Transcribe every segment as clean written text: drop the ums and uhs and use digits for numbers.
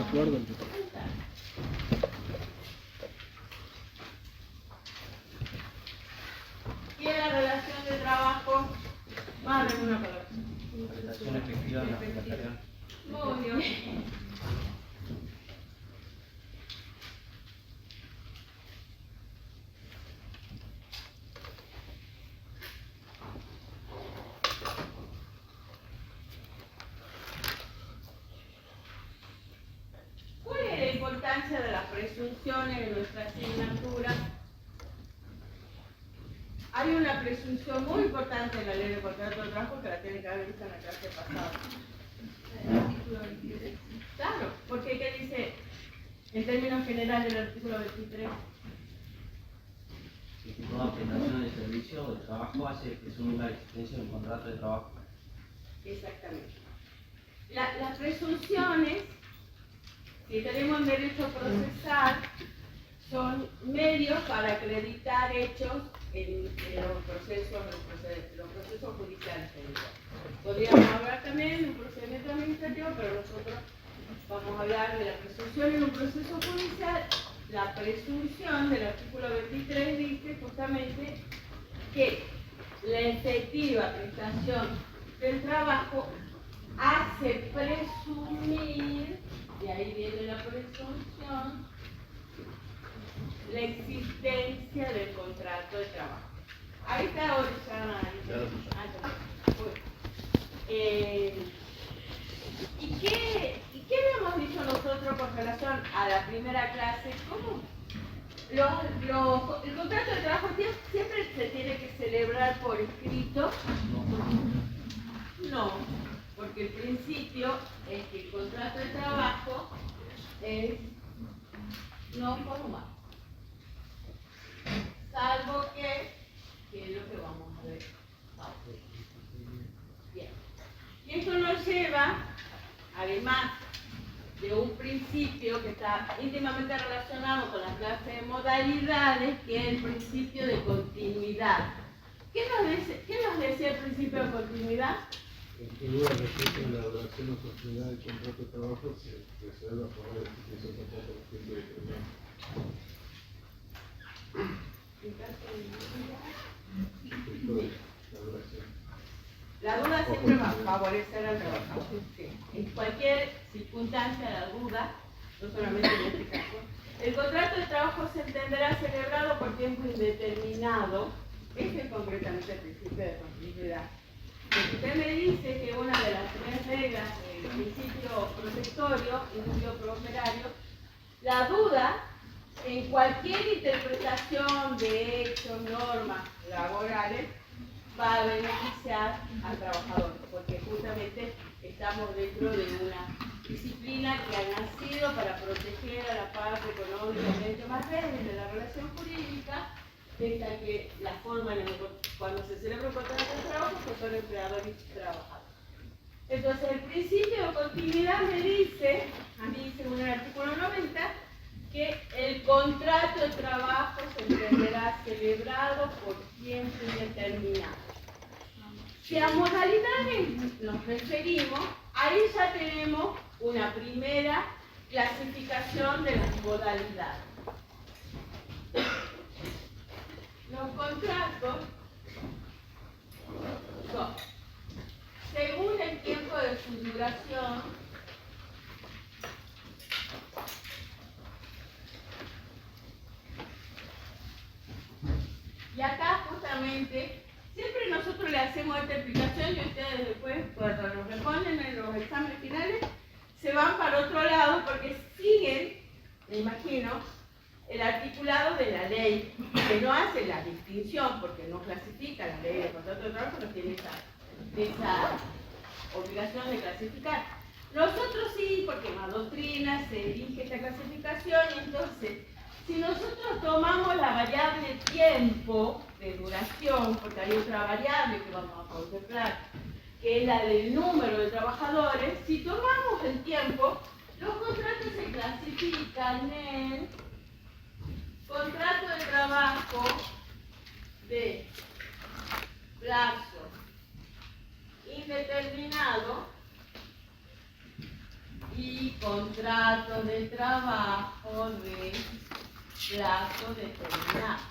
acuerdo. Y en la relación de trabajo, más de una palabra. Relación efectiva de la prestación. Muy bien. ¿Cuál es la importancia de las presunciones en nuestra asignatura? Hay una presunción muy importante en la ley de contrato de trabajo que la tiene que haber visto en la clase pasada. El artículo 23. Claro, porque ¿qué dice en términos generales el artículo 23? Que toda prestación de servicio o de trabajo hace presumir la existencia de un contrato de trabajo. Exactamente. Las presunciones, si tenemos derecho procesal, son medios para acreditar hechos en los procesos judiciales. Podríamos hablar también de un procedimiento administrativo, pero nosotros vamos a hablar de la presunción en un proceso judicial. La presunción del artículo 23 dice justamente que la efectiva prestación del trabajo hace presumir, y ahí viene la presunción, la existencia del contrato de trabajo. Ahí está Oriana. ¿Y qué habíamos dicho nosotros con relación a la primera clase? ¿Cómo? El contrato de trabajo siempre se tiene que celebrar por escrito. No, porque el principio es que el contrato de trabajo es no formal. Salvo que es lo que vamos a ver. Bien. Y esto nos lleva, además de un principio que está íntimamente relacionado con la clase de modalidades, que es el principio de continuidad. ¿Qué nos decía el principio de continuidad? En figura respecto a la relación de continuidad del contrato de trabajo se reserva por la definición de contrato de tiempo determinado. La duda siempre va a favorecer al trabajador. En cualquier circunstancia la duda, no solamente en este caso. El contrato de trabajo se entenderá celebrado por tiempo indeterminado. Ese es concretamente el principio de continuidad. Si usted me dice que una de las tres reglas del principio protectorio, indubio pro operario, la duda en cualquier interpretación de hechos, normas laborales, va a beneficiar al trabajador, porque justamente estamos dentro de una disciplina que ha nacido para proteger a la parte económicamente más débil de la relación jurídica, esta que la forma cuando se celebra un contrato de trabajo, que son empleadores y trabajadores. Entonces, el principio de continuidad me dice, a mí según el artículo 90, que el contrato de trabajo se entenderá celebrado por tiempo indeterminado. Si a modalidades nos referimos, ahí ya tenemos una primera clasificación de las modalidades. Los contratos son, según el tiempo de su duración, y acá justamente, siempre nosotros le hacemos esta explicación y ustedes después, cuando nos responden en los exámenes finales, se van para otro lado porque siguen, me imagino, el articulado de la ley, que no hace la distinción, porque no clasifica la ley de contrato de trabajo, no tiene esa obligación de clasificar. Nosotros sí, porque en la doctrina se elige esta clasificación, y entonces, si nosotros tomamos la variable tiempo de duración, porque hay otra variable que vamos a contemplar, que es la del número de trabajadores, si tomamos el tiempo, los contratos se clasifican en contrato de trabajo de plazo indeterminado y contrato contrato de trabajo de plazo determinado.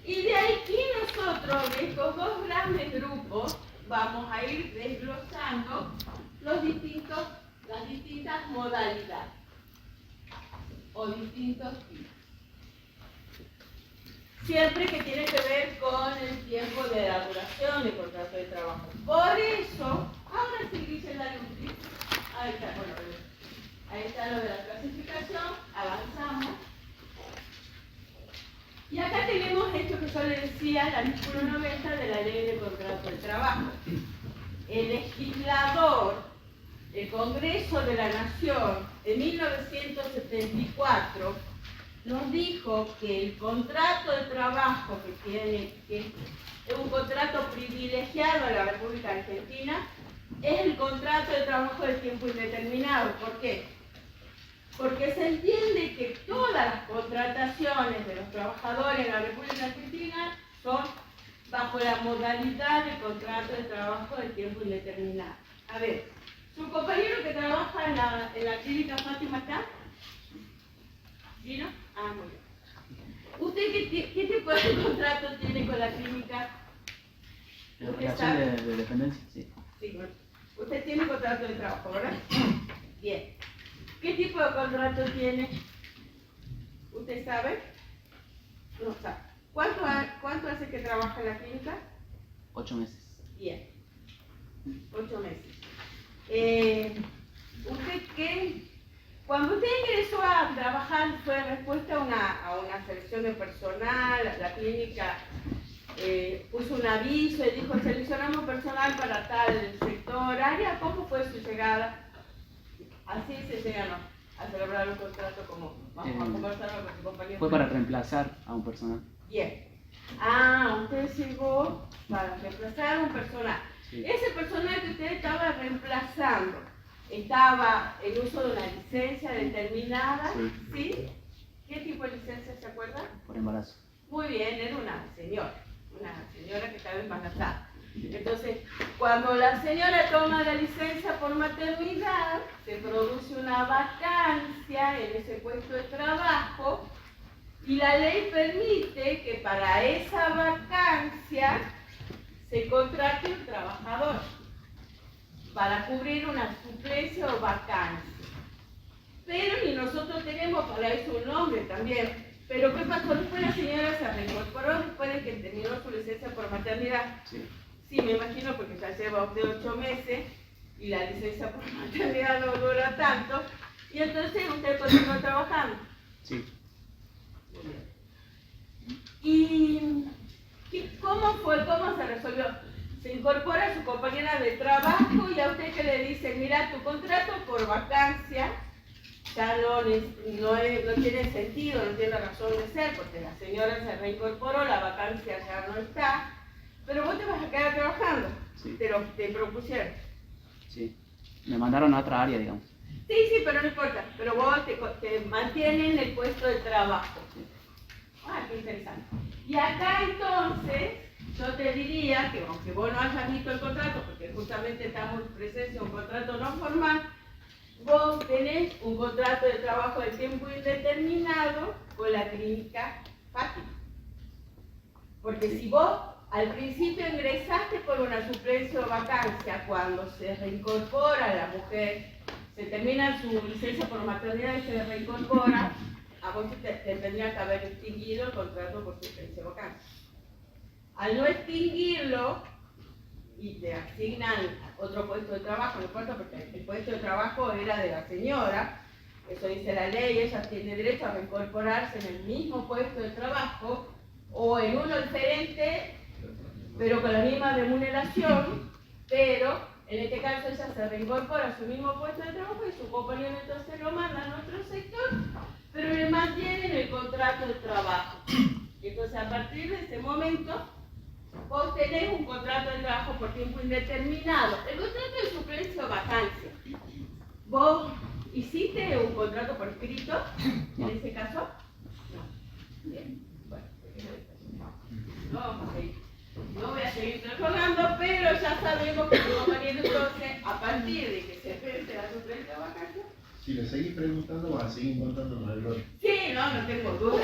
Y de aquí nosotros, de estos dos grandes grupos, vamos a ir desglosando las distintas modalidades o distintos tipos. Siempre que tiene que ver con el tiempo de la duración del contrato de trabajo. Por eso, ahora sí dice la luz. Ahí está, bueno, ahí está lo de la clasificación, avanzamos. Y acá tenemos esto que yo le decía, el artículo 90 de la Ley de Contrato de Trabajo. El legislador, el Congreso de la Nación, en 1974, nos dijo que el contrato de trabajo que es un contrato privilegiado en la República Argentina, es el contrato de trabajo de tiempo indeterminado. ¿Por qué? Porque se entiende que todas las contrataciones de los trabajadores en la República Argentina son bajo la modalidad de contrato de trabajo de tiempo indeterminado. A ver, ¿su compañero que trabaja en la clínica Fátima está? ¿Sí, no? Ah, muy bien. ¿Usted qué tipo de contrato tiene con la clínica? En relación de dependencia, sí. Sí, bueno. Usted tiene contrato de trabajo, ¿verdad? Bien. ¿Qué tipo de contrato tiene? ¿Usted sabe? No sabe. ¿Cuánto hace que trabaja en la clínica? 8 meses. Bien. 8 meses. ¿Usted qué? Cuando usted ingresó a trabajar, ¿fue respuesta a una selección de personal? La clínica puso un aviso y dijo, seleccionamos personal para tal sector, área. ¿Cómo fue su llegada? Así se llega, ¿no?, a celebrar un contrato como vamos a conversar con su compañero. Fue para reemplazar a un personal. Bien. Ah, usted llegó para reemplazar a un personal. Sí. Ese personal que usted estaba reemplazando, ¿estaba en uso de una licencia determinada? Sí. ¿Sí? ¿Qué tipo de licencia se acuerda? Por embarazo. Muy bien, era una señora que estaba embarazada. Entonces, cuando la señora toma la licencia por maternidad, se produce una vacancia en ese puesto de trabajo y la ley permite que para esa vacancia se contrate un trabajador para cubrir una suplencia o vacancia. Pero ni nosotros tenemos para eso un nombre también. Pero ¿qué pasó? Después la señora se reincorporó después de que terminó su licencia por maternidad. Sí. Sí, me imagino, porque ya lleva usted 8 meses y la licencia por maternidad no dura tanto. Y entonces usted continuó trabajando. Sí. ¿Y cómo fue? ¿Cómo se resolvió? Se incorpora a su compañera de trabajo y a usted que le dice, mira, tu contrato por vacancia ya no tiene sentido, no tiene razón de ser, porque la señora se reincorporó, la vacancia ya no está, pero vos te vas a quedar trabajando. Sí. Te propusieron. Sí. Me mandaron a otra área, digamos. Sí, pero no importa, pero vos te mantienen en el puesto de trabajo. Ah, qué interesante. Y acá entonces, yo te diría que aunque vos no hayas visto el contrato, porque justamente estamos en presencia de un contrato no formal, vos tenés un contrato de trabajo de tiempo indeterminado con la clínica Fátima. Porque si vos al principio ingresaste por una suplencia o vacancia, cuando se reincorpora la mujer, se termina su licencia por maternidad y se reincorpora, a vos te tendría que haber extinguido el contrato por suplencia o vacancia. Al no extinguirlo, y te asignan otro puesto de trabajo, no importa, porque el puesto de trabajo era de la señora, eso dice la ley, ella tiene derecho a reincorporarse en el mismo puesto de trabajo o en uno diferente, pero con la misma remuneración, pero en este caso ella se reincorpora a su mismo puesto de trabajo y su compañero entonces lo manda a otro sector, pero le mantienen el contrato de trabajo. Y entonces a partir de ese momento, vos tenés un contrato de trabajo por tiempo indeterminado. El contrato de suplencia o vacancia. ¿Vos hiciste un contrato por escrito en ese caso? No. Bien. Bueno, no vamos a ir. no voy a seguir prorrogando, pero ya sabemos que el compañero entonces, a partir de que se vence la suplencia vacancia. Si le seguís preguntando, vas a seguir encontrando errores. Sí, no tengo duda.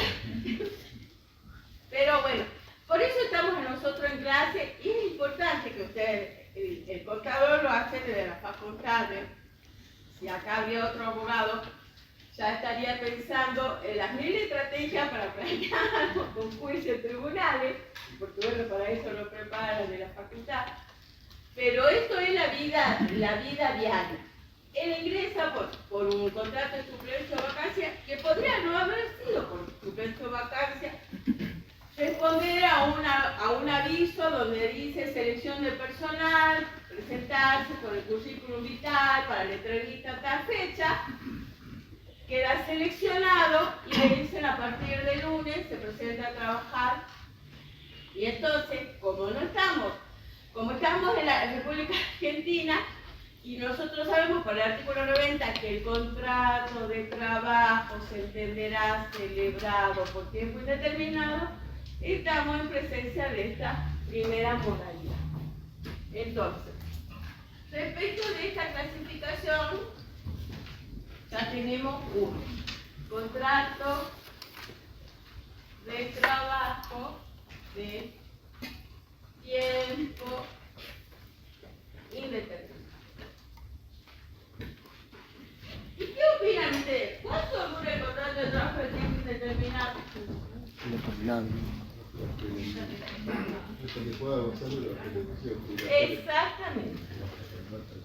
Pero bueno, por eso estamos nosotros en clase y es importante que ustedes, el contador lo hace desde la facultad. Si acá habría otro abogado, ya estaría pensando en las mil estrategias para planear los concursos en tribunales, porque bueno, para eso lo preparan de la facultad. Pero esto es la vida diaria. Él ingresa por un contrato de suplencia o vacancia, que podría no haber sido por suplencia o vacancia, responder a un aviso donde dice selección de personal, presentarse con el currículum vital para la entrevista a tal fecha, queda seleccionado y le dicen a partir de lunes se presenta a trabajar. Y entonces, como estamos en la República Argentina, y nosotros sabemos por el artículo 90 que el contrato de trabajo se entenderá celebrado por tiempo indeterminado, estamos en presencia de esta primera modalidad. Entonces, respecto de esta clasificación, ya tenemos uno. Contrato de trabajo de tiempo indeterminado. ¿Y qué opinan ustedes? ¿Cuánto dura el contrato de trabajo de tiempo indeterminado? Hasta que pueda gozar de la protección. Exactamente.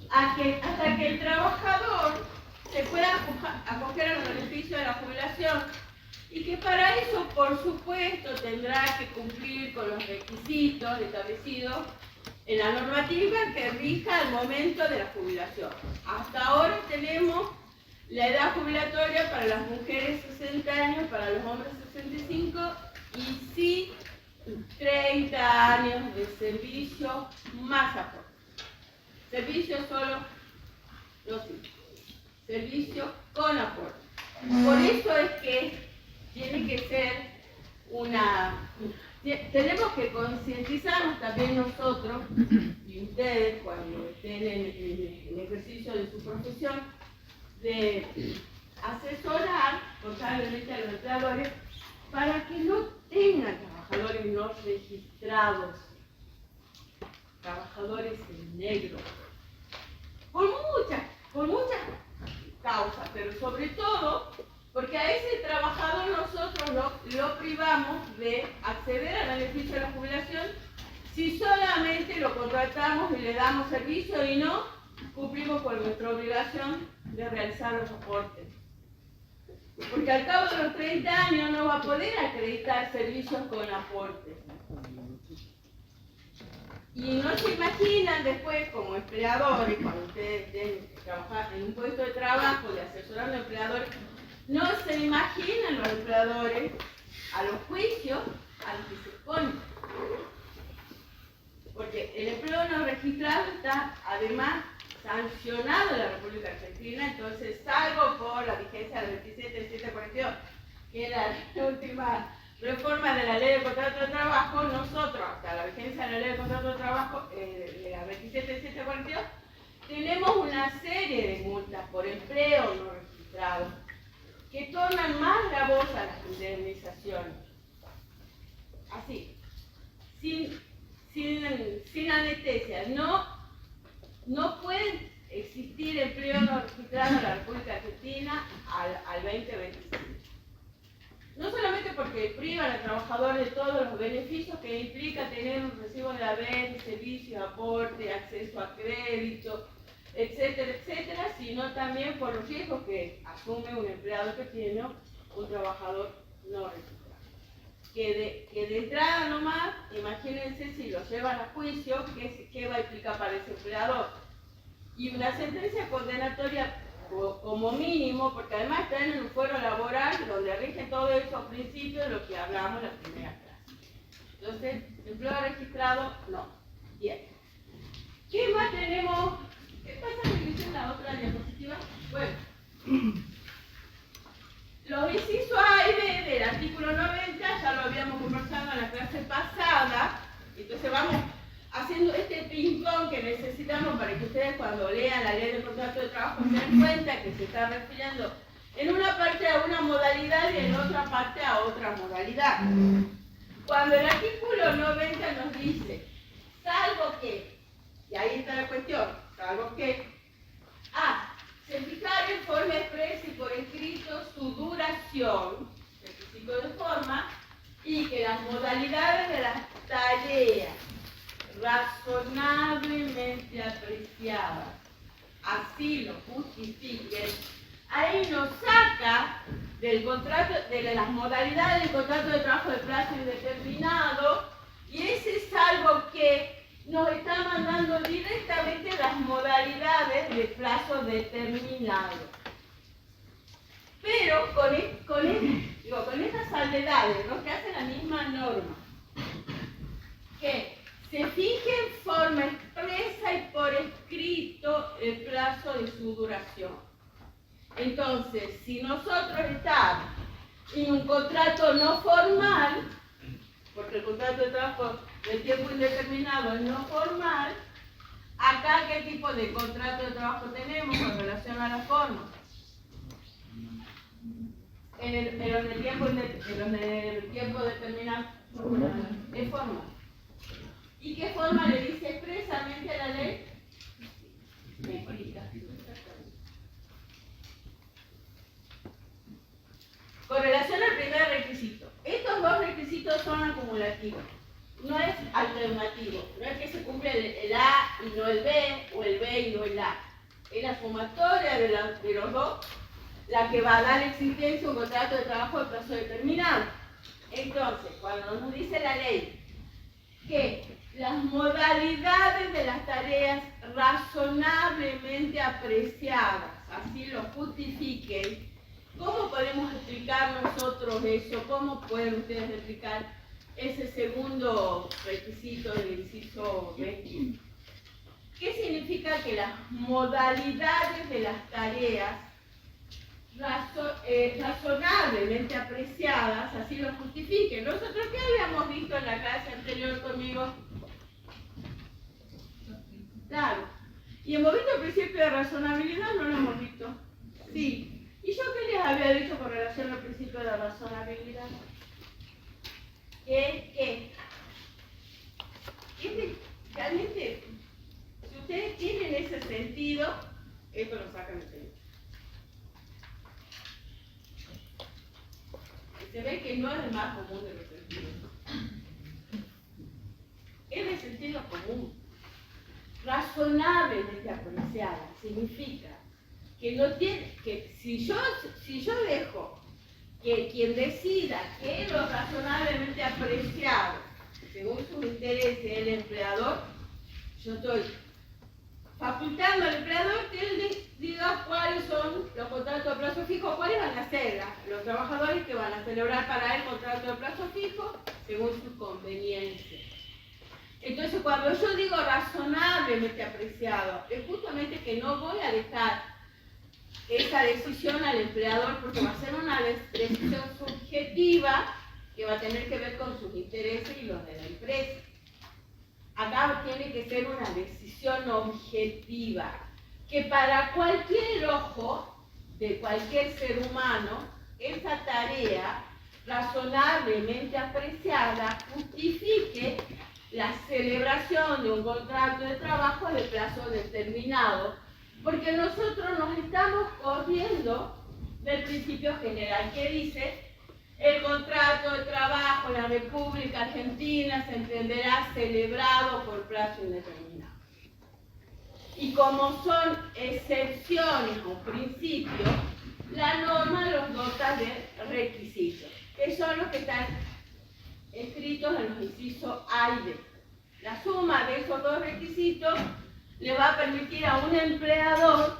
Hasta que el trabajador se pueda acoger a los beneficios de la jubilación y que para eso, por supuesto, tendrá que cumplir con los requisitos establecidos en la normativa que rija al momento de la jubilación. Hasta ahora tenemos la edad jubilatoria para las mujeres 60 años, para los hombres 65 y sí 30 años de servicio más aporte. Servicio solo, no sí. Servicio con aporte. Por eso es que tiene que ser tenemos que concientizarnos también nosotros y ustedes cuando estén en ejercicio de su profesión, de asesorar contablemente a los empleadores para que no tengan trabajadores no registrados, trabajadores en negro, por muchas causas, pero sobre todo porque a ese trabajador nosotros lo privamos de acceder al beneficio de la jubilación si solamente lo contratamos y le damos servicio y no cumplimos con nuestra obligación de realizar los aportes. Porque al cabo de los 30 años no va a poder acreditar servicios con aportes. Y no se imaginan después como empleadores, cuando ustedes estén trabajando en un puesto de trabajo, de asesorando a empleadores, no se imaginan los empleadores a los juicios a los que se ponen. Porque el empleo no registrado está además sancionado en la República Argentina, entonces salvo por la vigencia del 27.742, que era la última reforma de la Ley de Contrato de Trabajo, nosotros hasta la vigencia de la Ley de Contrato de Trabajo, de la 27.742, tenemos una serie de multas por empleo no registrado que tornan más gravosas las indemnizaciones. Así, sin anestesia, no pueden existir empleo no registrado en la República Argentina al 2025. No solamente porque privan al trabajador de todos los beneficios que implica tener un recibo de haber, servicio, aporte, acceso a crédito, etcétera, etcétera, sino también por los riesgos que asume un empleado que tiene un trabajador no registrado. Que de entrada nomás, imagínense si lo llevan a juicio, ¿qué va a implicar para ese empleador? Y una sentencia condenatoria como mínimo, porque además está en un fuero laboral donde rigen todos esos principios de lo que hablamos en la primera clase. Entonces, empleo registrado, no. Bien. ¿Qué más tenemos? ¿Qué pasa si dicen la otra diapositiva? Bueno, los incisos A y B del artículo 90 ya lo habíamos conversado en la clase pasada, entonces Entonces vamos haciendo este ping-pong que necesitamos para que ustedes cuando lean la ley del contrato de trabajo se den cuenta que se está refiriendo en una parte a una modalidad y en otra parte a otra modalidad. Cuando el artículo 90 nos dice, salvo que, y ahí está la cuestión, salvo que, se fijar en forma expresa y por escrito su duración, requisito de forma, y que las modalidades de las tareas razonablemente apreciadas así lo justifiquen, ahí nos saca del contrato, de las modalidades del contrato de trabajo de plazo indeterminado, y ese es algo que nos está mandando directamente las modalidades de plazo determinado. Pero con estas salvedades, ¿no?, que hace la misma norma, que se fije en forma expresa y por escrito el plazo de su duración. Entonces, si nosotros estamos en un contrato no formal, porque el contrato de trabajo de tiempo indeterminado es no formal, acá ¿qué tipo de contrato de trabajo tenemos con relación a la forma? En el tiempo determinado es formal. ¿Y qué forma le dice expresamente a la ley? Escrita. Con relación al primer requisito, estos dos requisitos son acumulativos, no es alternativo, no es que se cumple el A y no el B, o el B y no el A. Es la sumatoria de los dos la que va a dar existencia a un contrato de trabajo de plazo determinado. Entonces, cuando nos dice la ley que las modalidades de las tareas razonablemente apreciadas, así lo justifiquen, ¿cómo podemos explicar nosotros eso? ¿Cómo pueden ustedes explicar ese segundo requisito del inciso B? ¿Qué significa que las modalidades de las tareas razonablemente apreciadas, así lo justifiquen? ¿Nosotros qué habíamos visto en la clase anterior conmigo? Claro. Y hemos visto el principio de razonabilidad, ¿no lo hemos visto? Sí. ¿Y yo qué les había dicho con relación al principio de razonabilidad? Que realmente, si ustedes tienen ese sentido, esto lo sacan de sentido. Se ve que no es el más común de los sentidos. Es de sentido común. Razonablemente apreciada significa que no tiene, que si yo dejo que quien decida que es lo razonablemente apreciado según sus intereses el empleador, yo estoy facultando al empleador que él diga cuáles son los contratos de plazo fijo, cuáles van a ser los trabajadores que van a celebrar para él contrato de plazo fijo según su conveniencia. Entonces, cuando yo digo razonablemente apreciado, es justamente que no voy a dejar esa decisión al empleador porque va a ser una decisión subjetiva que va a tener que ver con sus intereses y los de la empresa. Acá tiene que ser una decisión objetiva, que para cualquier ojo de cualquier ser humano, esa tarea razonablemente apreciada justifique la celebración de un contrato de trabajo de plazo determinado, porque nosotros nos estamos corriendo del principio general que dice: el contrato de trabajo en la República Argentina se entenderá celebrado por plazo indeterminado. Y como son excepciones o principios, la norma los dota de requisitos, que son los que están escritos en los incisos A y B. La suma de esos dos requisitos le va a permitir a un empleador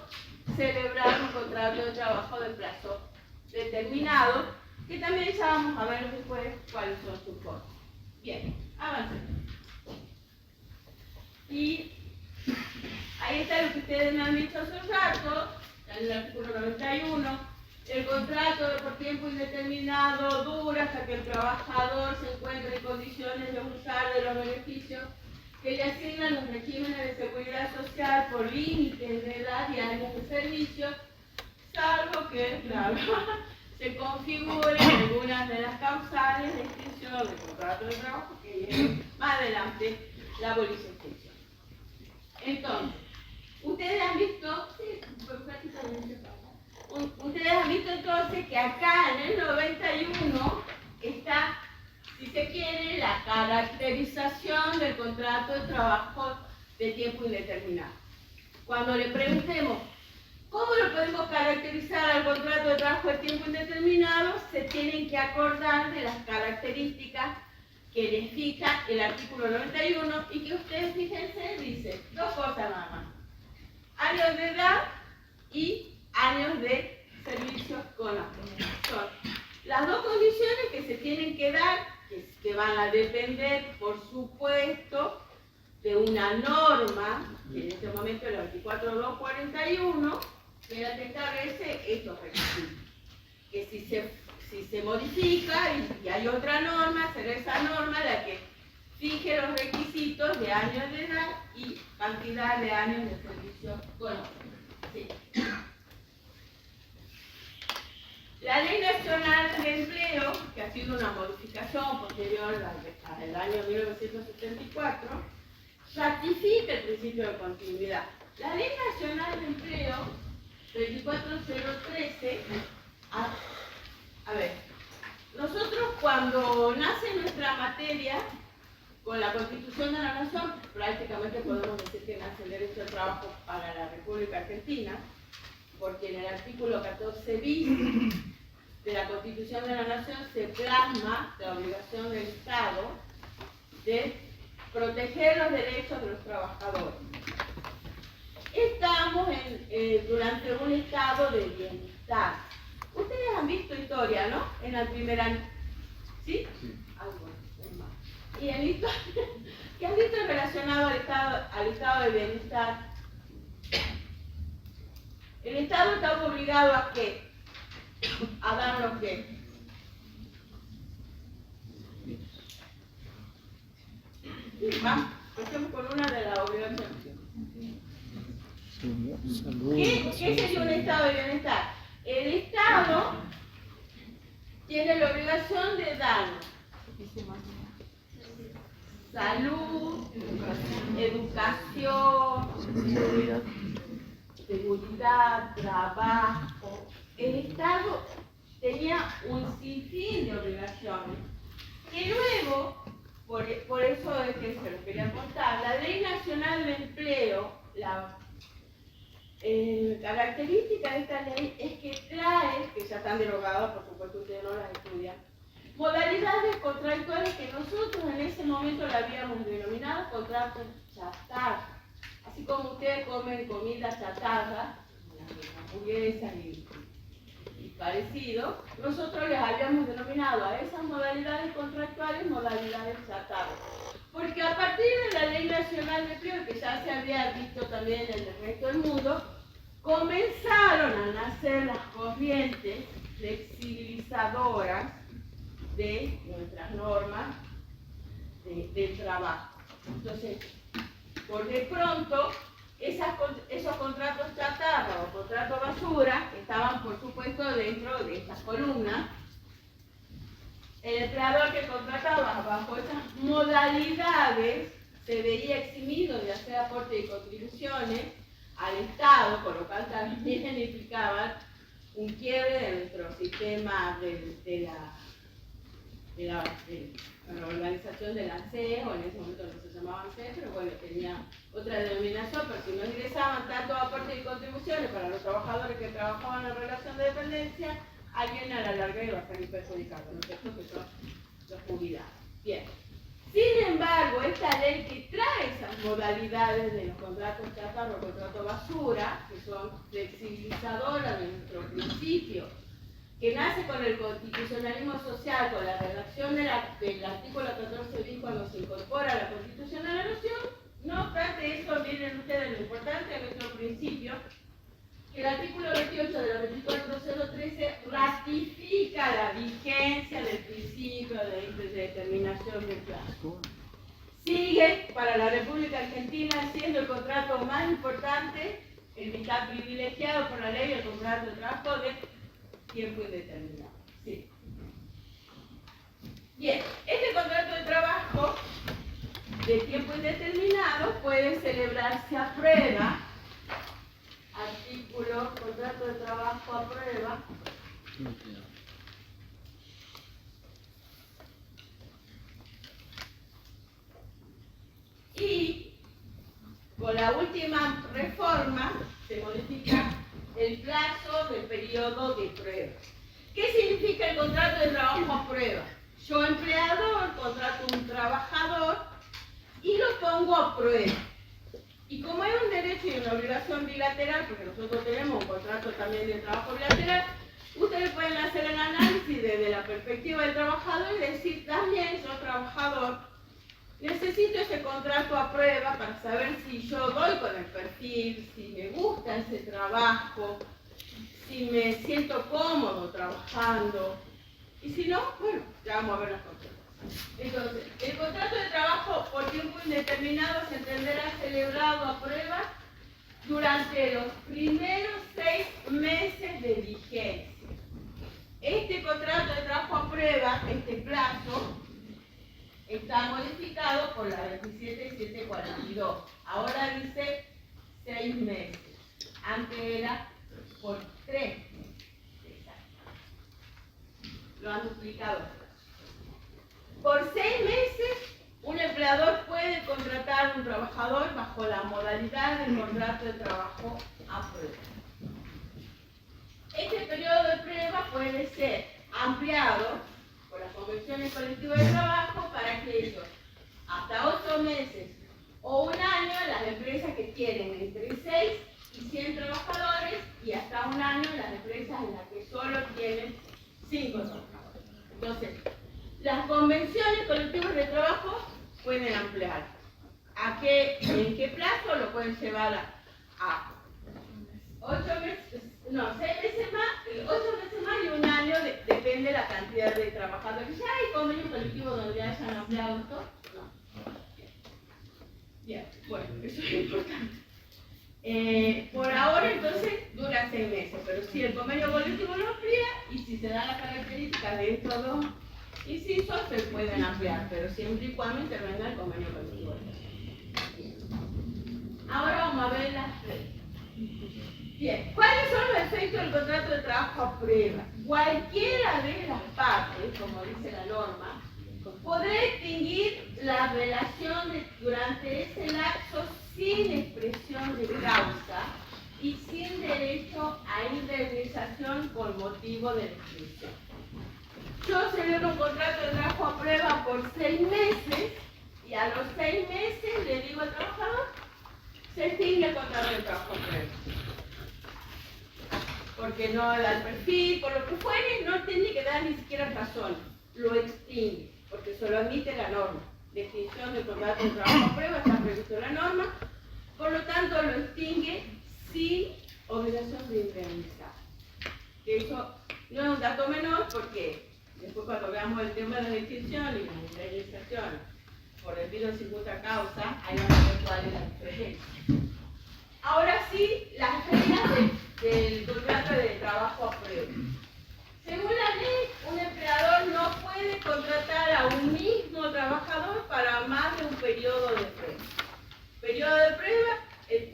celebrar un contrato de trabajo de plazo determinado, que también ya vamos a ver después cuáles son sus formas. Bien, avancemos. Y ahí está lo que ustedes me han dicho hace un rato, en el artículo 91, El contrato por tiempo indeterminado dura hasta que el trabajador se encuentre en condiciones de usar de los beneficios que le asignan los regímenes de seguridad social por límites de edad y años de servicio, salvo que, claro, se configuren algunas de las causales de extinción del contrato de trabajo que viene más adelante la abolición de extinción. Entonces, ustedes han visto, sí, prácticamente ustedes han visto entonces que acá en el 91 está, si se quiere, la caracterización del contrato de trabajo de tiempo indeterminado. Cuando le preguntemos cómo lo podemos caracterizar al contrato de trabajo de tiempo indeterminado, se tienen que acordar de las características que les fija el artículo 91 y que ustedes, fíjense, dice dos cosas nada más: años de edad y años de servicios económicos. Son las dos condiciones que se tienen que dar, que van a depender, por supuesto, de una norma, que en este momento es la 24241, que la que establece estos requisitos. Que si se modifica y hay otra norma, será esa norma la que fije los requisitos de años de edad y cantidad de años de servicio económico. Sí. La Ley Nacional de Empleo, que ha sido una modificación posterior al año 1974, ratifica el principio de continuidad. La Ley Nacional de Empleo 24013, a ver, nosotros cuando nace nuestra materia, con la Constitución de la Nación, prácticamente podemos decir que nace el derecho al trabajo para la República Argentina, porque en el artículo 14 bis de la Constitución de la Nación se plasma la obligación del Estado de proteger los derechos de los trabajadores. Estamos durante un estado de bienestar. Ustedes han visto historia, ¿no? En el primer año. ¿Sí? Sí. Ah, bueno, es más. Y en historia, ¿qué han visto relacionado al estado de bienestar? El Estado está obligado a qué? A darnos qué. Vamos, empecemos con una de las obligaciones. ¿Qué sería un estado de bienestar? El Estado tiene la obligación de darnos salud, educación, seguridad, trabajo. El Estado tenía un sinfín de obligaciones que luego, por eso es que se los quería contar, la Ley Nacional de Empleo, la característica de esta ley es que trae, que ya están derogadas, por supuesto ustedes no las estudian, modalidades contractuales que nosotros en ese momento la habíamos denominado contratos chatarra. Así como ustedes comen comida chatarra, hamburguesas y parecido, nosotros les habíamos denominado a esas modalidades contractuales modalidades chatarra. Porque a partir de la Ley Nacional de Empleo, que ya se había visto también en el resto del mundo, comenzaron a nacer las corrientes flexibilizadoras de nuestras normas del trabajo. Entonces, por de pronto, esos contratos chatarra o contratos basura estaban, por supuesto, dentro de estas columnas. El empleador que contrataba bajo esas modalidades se veía eximido de hacer aportes y contribuciones al Estado, con lo cual también implicaban un quiebre de nuestro sistema de la organización de la ANSES, o en ese momento no se llamaba ANSES, pero bueno, tenía otra denominación, pero si no ingresaban tantos aportes y contribuciones para los trabajadores que trabajaban en relación de dependencia, alguien a la larga iba a salir perjudicado, ¿no es cierto? Que son los jubilados. Bien. Sin embargo, esta ley que trae esas modalidades de los contratos chatarra o contratos basura, que son flexibilizadoras de nuestro principio, que nace con el constitucionalismo social, con la redacción del artículo 14 bis cuando se incorpora a la Constitución de la Nación, no obstante eso, miren ustedes lo importante de nuestro principio, que el artículo 28 de la 24013 extensão de plazo. Sigue para la República Argentina siendo el contrato más importante, el que está privilegiado por la ley, el contrato de trabajo de tiempo indeterminado. Sí. Bien, este contrato de trabajo de tiempo indeterminado puede celebrarse a prueba. Artículo, contrato de trabajo a prueba. Y con la última reforma se modifica el plazo del periodo de prueba. ¿Qué significa el contrato de trabajo a prueba? Yo, empleador, contrato a un trabajador y lo pongo a prueba. Y como hay un derecho y una obligación bilateral, porque nosotros tenemos un contrato también de trabajo bilateral, ustedes pueden hacer el análisis desde la perspectiva del trabajador y decir, también yo, trabajador, necesito ese contrato a prueba para saber si yo doy con el perfil, si me gusta ese trabajo, si me siento cómodo trabajando. Y si no, bueno, ya vamos a ver las consecuencias. Entonces, el contrato de trabajo por tiempo indeterminado se entenderá celebrado a prueba durante los primeros 6 meses de vigencia. Este contrato de trabajo a prueba, este plazo, está modificado por la 27742. Ahora dice 6 meses. Antes era por 3 meses. Lo han duplicado. Por 6 meses, un empleador puede contratar a un trabajador bajo la modalidad del contrato de trabajo a prueba. Este periodo de prueba puede ser ampliado por las convenciones colectivas de trabajo para aquellos hasta 8 meses o un año las empresas que tienen entre 6 y 100 trabajadores y hasta un año las empresas en las que solo tienen 5 trabajadores. Entonces, las convenciones colectivas de trabajo pueden ampliar. ¿En qué plazo? Lo pueden llevar a 8 meses, no, 6 meses más, 8 meses más y un año, depende de la cantidad de trabajadores. ¿Ya hay convenios colectivos donde ya hayan ampliado esto? No. Bien, bueno, eso es importante. Por ahora, entonces, dura 6 meses, pero si el convenio colectivo lo amplía y si se dan las características de estos dos incisos, se pueden ampliar, pero siempre y cuando intervenga el convenio colectivo. Ahora vamos a ver las reglas. Bien, ¿cuáles son los efectos del contrato de trabajo a prueba? Cualquiera de las partes, como dice la norma, podrá extinguir la relación durante ese lapso sin expresión de causa y sin derecho a indemnización por motivo de la extinción. Yo celebro un contrato de trabajo a prueba por 6 meses y a los 6 meses le digo al trabajador, se extingue el contrato de trabajo a prueba. Porque no da el perfil, por lo que fuere, no tiene que dar ni siquiera razón, lo extingue, porque solo admite la norma. La extinción del contrato de trabajo a prueba está previsto en la norma, por lo tanto lo extingue sin obligación de indemnizar. Que eso no es un dato menor porque después cuando veamos el tema de la extinción y la indemnización por despido sin justa causa, ahí vamos a ver cuál es la diferencia. Ahora sí, las reglas del contrato de trabajo a prueba. Según la ley, un empleador no puede contratar a un mismo trabajador para más de un periodo de prueba. Periodo de prueba es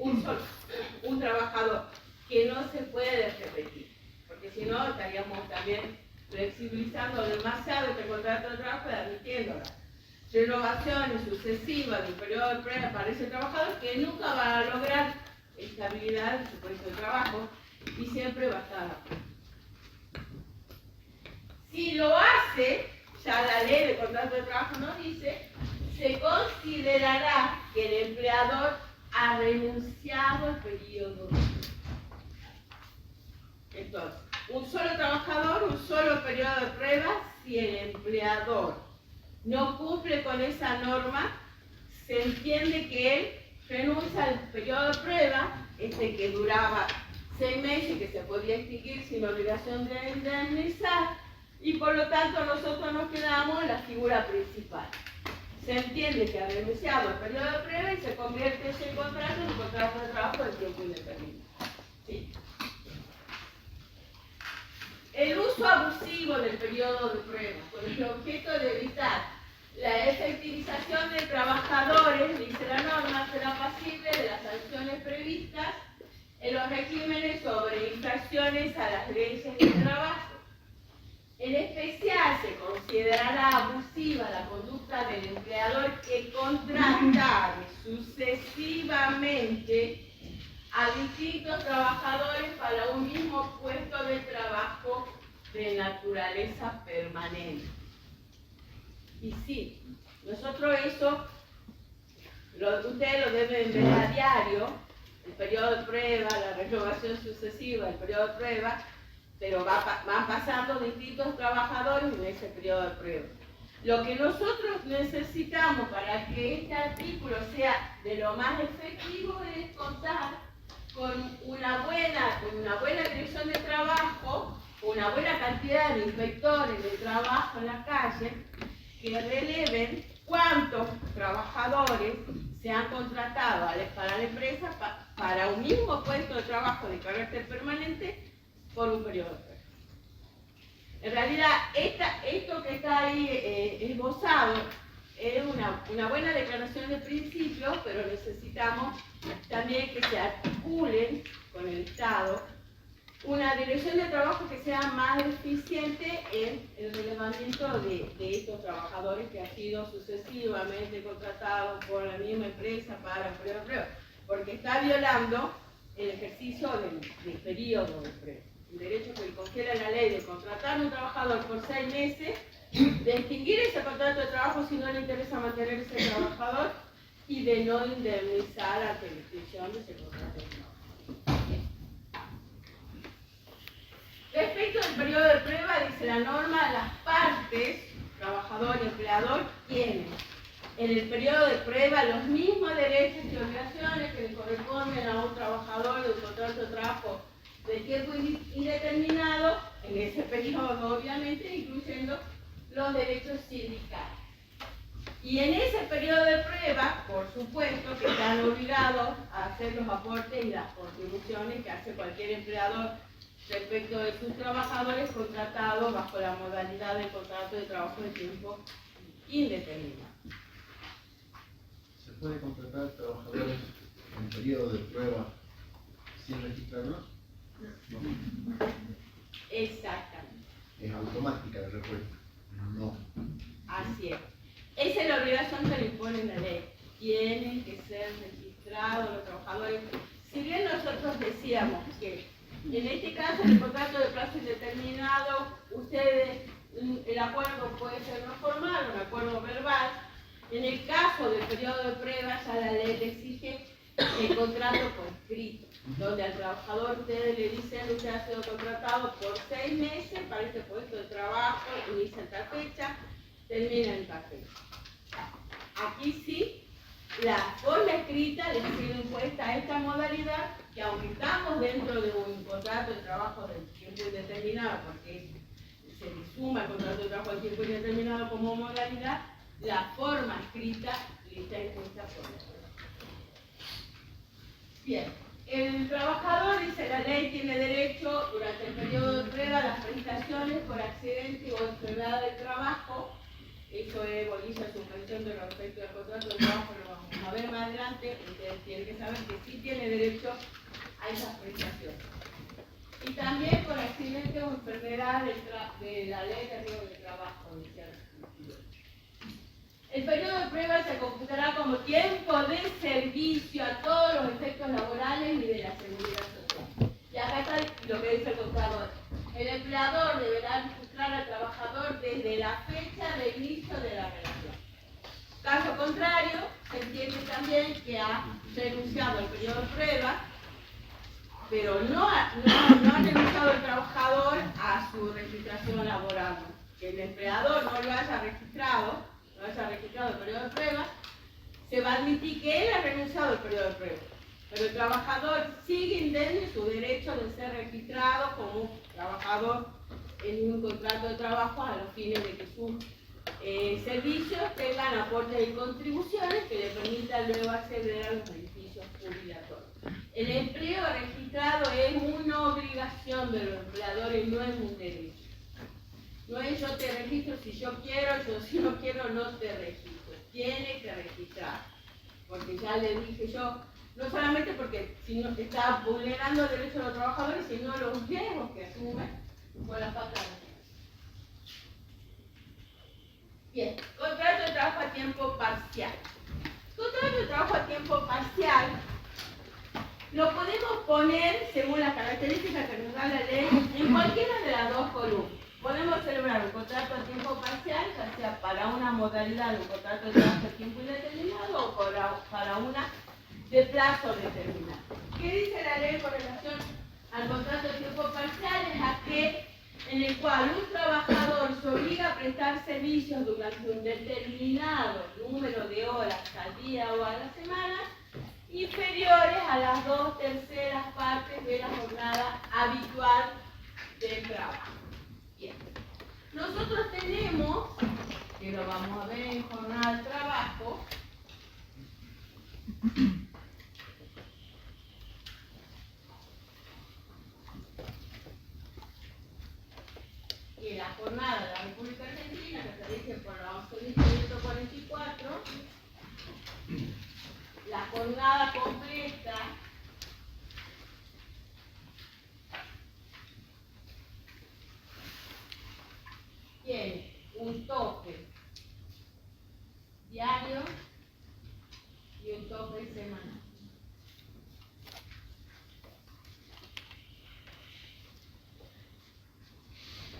un trabajador que no se puede repetir, porque si no estaríamos también flexibilizando demasiado este contrato de trabajo y admitiendo las renovaciones sucesivas del periodo de prueba para ese trabajador que nunca va a lograr estabilidad en su puesto de trabajo y siempre va a estar a prueba. Si lo hace, ya la ley de contrato de trabajo nos dice, se considerará que el empleador ha renunciado al periodo de prueba. Entonces, un solo trabajador, un solo periodo de prueba, si el empleador no cumple con esa norma, se entiende que él renuncia al periodo de prueba, que duraba 6 meses, que se podía extinguir sin obligación de indemnizar, y por lo tanto nosotros nos quedamos en la figura principal. Se entiende que ha renunciado al periodo de prueba y se convierte ese contrato en un contrato de trabajo de tiempo indeterminado. ¿Sí? El uso abusivo del periodo de prueba, con el objeto de evitar la efectivización de trabajadores, dice la norma, será pasible de las sanciones previstas en los regímenes sobre infracciones a las leyes de trabajo. En especial se considerará abusiva la conducta del empleador que contrata sucesivamente a distintos trabajadores para un mismo puesto de trabajo de naturaleza permanente. Y sí, nosotros eso, ustedes lo deben ver a diario, el periodo de prueba, la renovación sucesiva, el periodo de prueba, pero van pasando distintos trabajadores en ese periodo de prueba. Lo que nosotros necesitamos para que este artículo sea de lo más efectivo es contar con una buena dirección de trabajo, una buena cantidad de inspectores de trabajo en la calle que releven cuántos trabajadores se han contratado para la empresa para un mismo puesto de trabajo de carácter permanente por un periodo de prueba. En realidad, esto que está ahí esbozado es una buena declaración de principios, pero necesitamos también que se articulen con el Estado una dirección de trabajo que sea más eficiente en el relevamiento de estos trabajadores que han sido sucesivamente contratados por la misma empresa para el periodo de prueba, porque está violando el ejercicio del periodo de prueba. El derecho que le confiere la ley de contratar a un trabajador por 6 meses, de extinguir ese contrato de trabajo si no le interesa mantener ese trabajador y de no indemnizar ante la extinción de ese contrato de trabajo. Bien. Respecto al periodo de prueba, dice la norma, las partes, trabajador y empleador, tienen en el periodo de prueba los mismos derechos y obligaciones que le corresponden a un trabajador de un contrato de trabajo de tiempo indeterminado, en ese periodo obviamente, incluyendo los derechos sindicales. Y en ese periodo de prueba, por supuesto, que están obligados a hacer los aportes y las contribuciones que hace cualquier empleador respecto de sus trabajadores contratados bajo la modalidad del contrato de trabajo de tiempo indeterminado. ¿Se puede contratar trabajadores en periodo de prueba sin registrarlos? No. Exactamente. Es automática la respuesta. No. Así es. Esa es la obligación que le impone la ley. Tienen que ser registrados los trabajadores. Si bien nosotros decíamos que en este caso, el contrato de plazo indeterminado, el acuerdo puede ser no formal, un acuerdo verbal. En el caso del periodo de prueba, ya la ley le exige el contrato por escrito, donde al trabajador ustedes le dicen, usted ha sido contratado por 6 meses para este puesto de trabajo, inicia en tal fecha, termina en tal fecha. Aquí sí, la forma escrita le ha sido impuesta a esta modalidad, que aunque estamos dentro de un contrato de trabajo de tiempo indeterminado, porque se le suma el contrato de trabajo de tiempo indeterminado como modalidad, la forma escrita le está impuesta por la ley. Bien, el trabajador, dice la ley, tiene derecho durante el periodo de prueba a las prestaciones por accidente o enfermedad del trabajo. Eso es bolilla suspensión de respecto al contrato de trabajo, lo vamos a ver más adelante. Ustedes tienen que saber que sí tiene derecho a esas prestaciones. Y también por accidente o enfermedad de la ley de riesgo de trabajo. El periodo de prueba se computará como tiempo de servicio a todos los efectos laborales y de la seguridad social. Y acá está lo que dice el contador. El empleador deberá registrar al trabajador desde la fecha de inicio de la relación. Caso contrario, se entiende también que ha renunciado al periodo de prueba, pero no ha renunciado el trabajador a su registración laboral. Que el empleador no lo haya registrado el periodo de prueba, se va a admitir que él ha renunciado al periodo de prueba. Pero el trabajador sigue indemne su derecho de ser registrado como un trabajador en un contrato de trabajo a los fines de que sus servicios tengan aportes y contribuciones que le permitan luego acceder a los beneficios jubilatorios. El empleo registrado es una obligación de los empleadores, no es un derecho. No es yo te registro si yo quiero, yo si no quiero no te registro. Tiene que registrar. Porque ya le dije yo, no solamente porque si no está vulnerando el derecho de los trabajadores, sino los riesgos que asumen por la falta de registro. Bien, contrato de trabajo a tiempo parcial. Contrato de trabajo a tiempo parcial lo podemos poner, según las características que nos da la ley, en cualquiera de las dos columnas. Podemos celebrar un contrato a tiempo parcial, ya sea para una modalidad de un contrato de trabajo a tiempo indeterminado o para una de plazo determinado. ¿Qué dice la ley con relación al contrato de tiempo parcial? Es aquel en el cual un trabajador se obliga a prestar servicios durante un determinado número de horas al día o a la semana, inferiores a las 2/3 partes de la jornada habitual del trabajo. Bien. Nosotros tenemos, que lo vamos a ver en jornada de trabajo, que la jornada de la República Argentina, que se rige por la 11.144, la jornada completa tiene un tope diario y un tope semanal.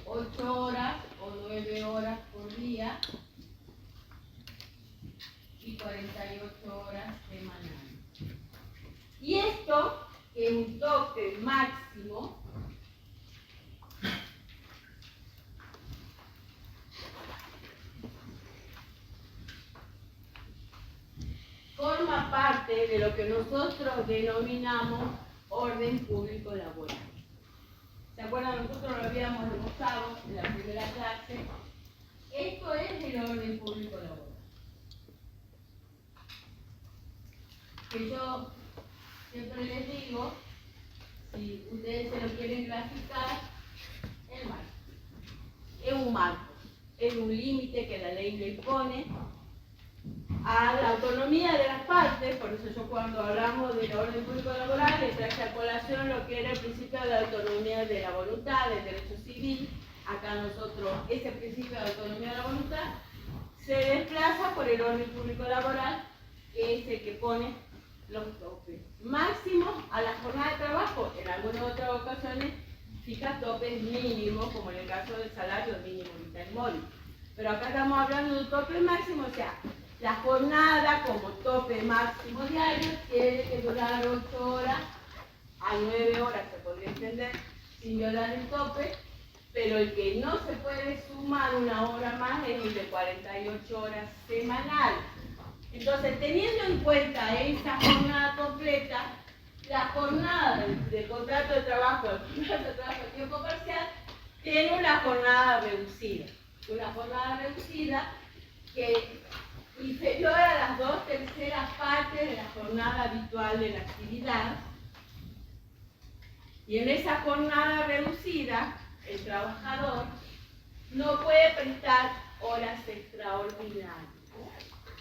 Ocho horas o 9 horas por día y 48 horas semanales. Y esto, que es un tope máximo, forma parte de lo que nosotros denominamos orden público laboral. ¿Se acuerdan? Nosotros lo habíamos demostrado en la primera clase. Esto es el orden público laboral. Que yo siempre les digo, si ustedes se lo quieren graficar, el marco. Es un marco, es un límite que la ley le impone a la autonomía de las partes. Por eso yo cuando hablamos del orden público laboral le traje a colación lo que era el principio de autonomía de la voluntad, del derecho civil. Acá nosotros, ese principio de autonomía de la voluntad se desplaza por el orden público laboral, que es el que pone los topes máximos a la jornada de trabajo. En algunas otras ocasiones fija topes mínimos, como en el caso del salario mínimo vital móvil. Pero acá estamos hablando de un tope máximo, o sea, la jornada como tope máximo diario tiene que durar 8 horas a 9 horas, se podría entender, sin violar el tope, pero el que no se puede sumar una hora más es el de 48 horas semanales. Entonces, teniendo en cuenta esa jornada completa, la jornada del contrato de trabajo, el contrato de trabajo a tiempo parcial, tiene una jornada reducida. Una jornada reducida que inferior a las 2/3 partes de la jornada habitual de la actividad. Y en esa jornada reducida, el trabajador no puede prestar horas extraordinarias.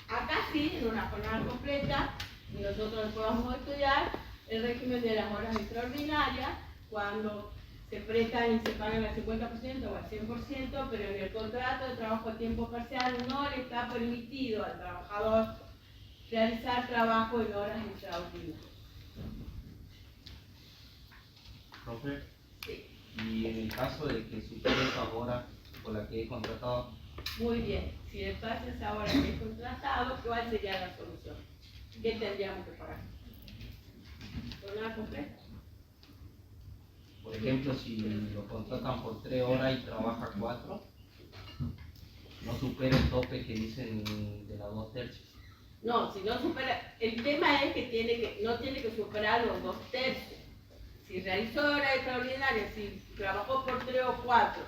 Acá sí, en una jornada completa, y nosotros después vamos a estudiar el régimen de las horas extraordinarias, cuando se prestan y se pagan al 50% o al 100%, pero en el contrato de trabajo a tiempo parcial no le está permitido al trabajador realizar trabajo en horas extraordinarias. Profe, Sí. y en el caso de que supere esa hora por la que he contratado, Muy bien, si le pasa esa hora que es contratado, ¿cuál sería la solución? ¿Qué tendríamos que pagar? ¿Jornada completa? por ejemplo, si lo contratan por 3 horas y trabaja 4, no supera el tope que dicen de las 2/3. No, si no supera, el tema es que no tiene que superar los 2/3. Si realizó horas extraordinarias, si trabajó por 3 o 4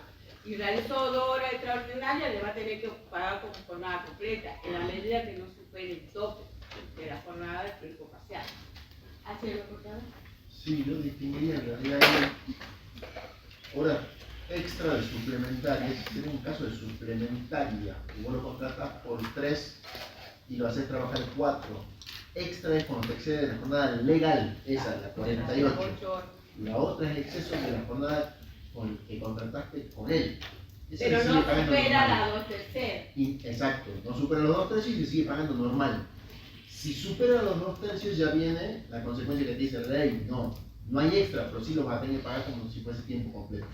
y realizó 2 horas extraordinarias, le va a tener que pagar como jornada completa, en la medida que no supere el tope de la jornada de tiempo parcial. ¿Así lo cortado? Sí, yo distinguiría en realidad ahí horas extra de suplementarias. Sería un caso de suplementaria, que vos lo contratás por 3 y lo haces trabajar 4. Extra es cuando te excede la jornada legal, esa, la 48. 8 horas. La otra es el exceso de la jornada que contrataste con él. Esa Pero se no sigue pagando supera normal. la 2/3. Exacto, no supera los 2/3 y se sigue pagando normal. Si supera los 2/3 ya viene la consecuencia que te dice la ley. No hay extra, pero sí lo vas a tener que pagar como si fuese tiempo completo.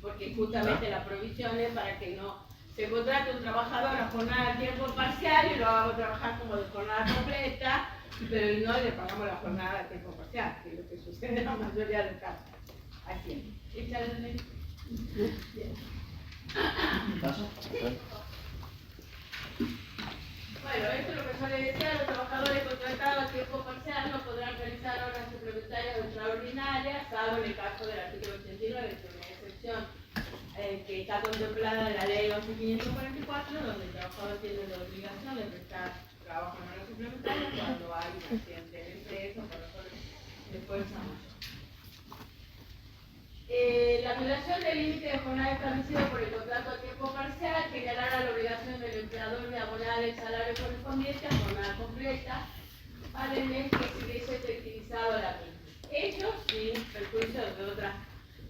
Porque justamente la provisión es para que no se contrate un trabajador a jornada de tiempo parcial y lo hagamos trabajar como de jornada completa, pero no le pagamos la jornada de tiempo parcial, que es lo que sucede en la mayoría de los casos. Así es. Échale. Bien. ¿Paso? Bueno, esto es lo que yo le decía, los trabajadores contratados a tiempo parcial no podrán realizar horas suplementarias o extraordinarias, salvo en el caso del artículo 89, que es una excepción que está contemplada en la ley 11.544, donde el trabajador tiene la obligación de prestar trabajo en horas suplementarias cuando hay un accidente de empresa o por razones de fuerza mayor. La violación del límite de jornada establecido por el contrato a tiempo parcial generará la obligación del empleador de abonar el salario correspondiente a jornada completa para el mes que se hubiese efectivizado la misma. Ello sin perjuicio de otras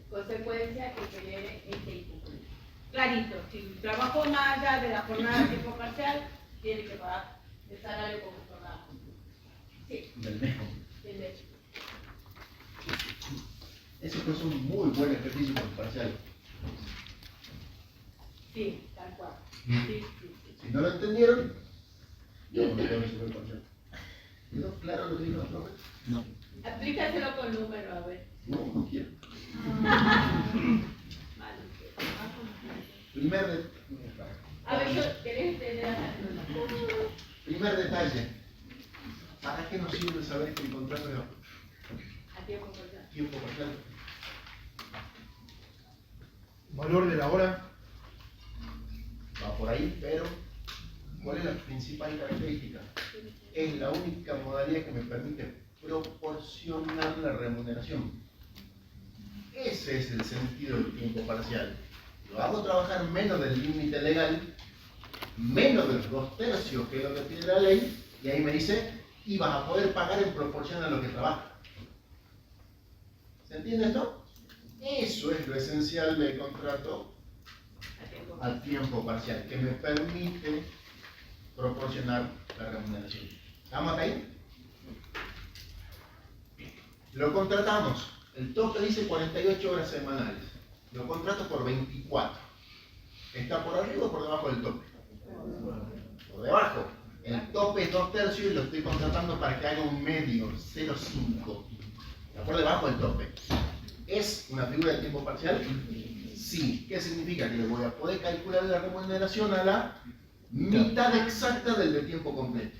consecuencias que genere este incumplimiento. Clarito, si trabajó más allá de la jornada a tiempo parcial, tiene que pagar el salario como jornada. Sí, Del mes. del mes. Ese fue un muy buen ejercicio con el parcial. Sí, tal cual. Sí. Si no lo entendieron, yo no tengo que el parcial. ¿Quedó claro lo que dijo la profe? No. Aplícaselo con número, a ver. No quiero. Vale. A ver, ¿querés tener a Primer detalle. ¿Para qué nos sirve saber que el contrato es a tiempo parcial? tiempo parcial? Valor de la hora. Va por ahí, pero ¿cuál es la principal característica? Es la única modalidad que me permite proporcionar la remuneración. Ese es el sentido del tiempo parcial. Lo hago trabajar menos del límite legal, menos de los 2/3, que es lo que pide la ley, y ahí me dice, y vas a poder pagar en proporción a lo que trabaja. ¿Se entiende esto? Eso es lo esencial del contrato a tiempo parcial, que me permite proporcionar la remuneración. ¿Estamos hasta ahí? Lo contratamos. El tope dice 48 horas semanales. Lo contrato por 24. ¿Está por arriba o por debajo del tope? Por debajo. El tope es 2/3 y lo estoy contratando para que haga un medio, 0,5. ¿Está por debajo del tope? ¿Es una figura de tiempo parcial? Sí. ¿Qué significa? Que le voy a poder calcular la remuneración a la mitad exacta del de tiempo completo.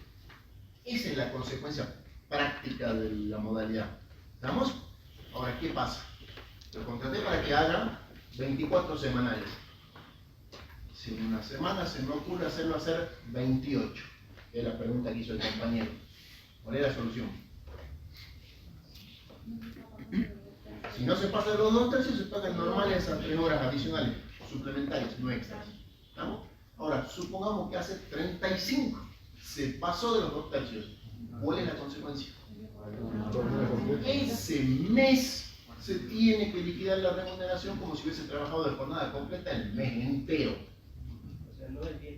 Esa es la consecuencia práctica de la modalidad. ¿Estamos? Ahora, ¿qué pasa? Lo contraté para que haga 24 semanales. Si en una semana se me ocurre hacerlo hacer 28, que es la pregunta que hizo el compañero. ¿Cuál es la solución? Si no se pasa de los 2/3, se pagan normales esas 3 horas adicionales, suplementarias, no extras. ¿Estamos? Ahora, supongamos que hace 35, se pasó de los 2/3. ¿Cuál es la consecuencia? Ese mes se tiene que liquidar la remuneración como si hubiese trabajado de jornada completa el mes entero. O sea, no el día.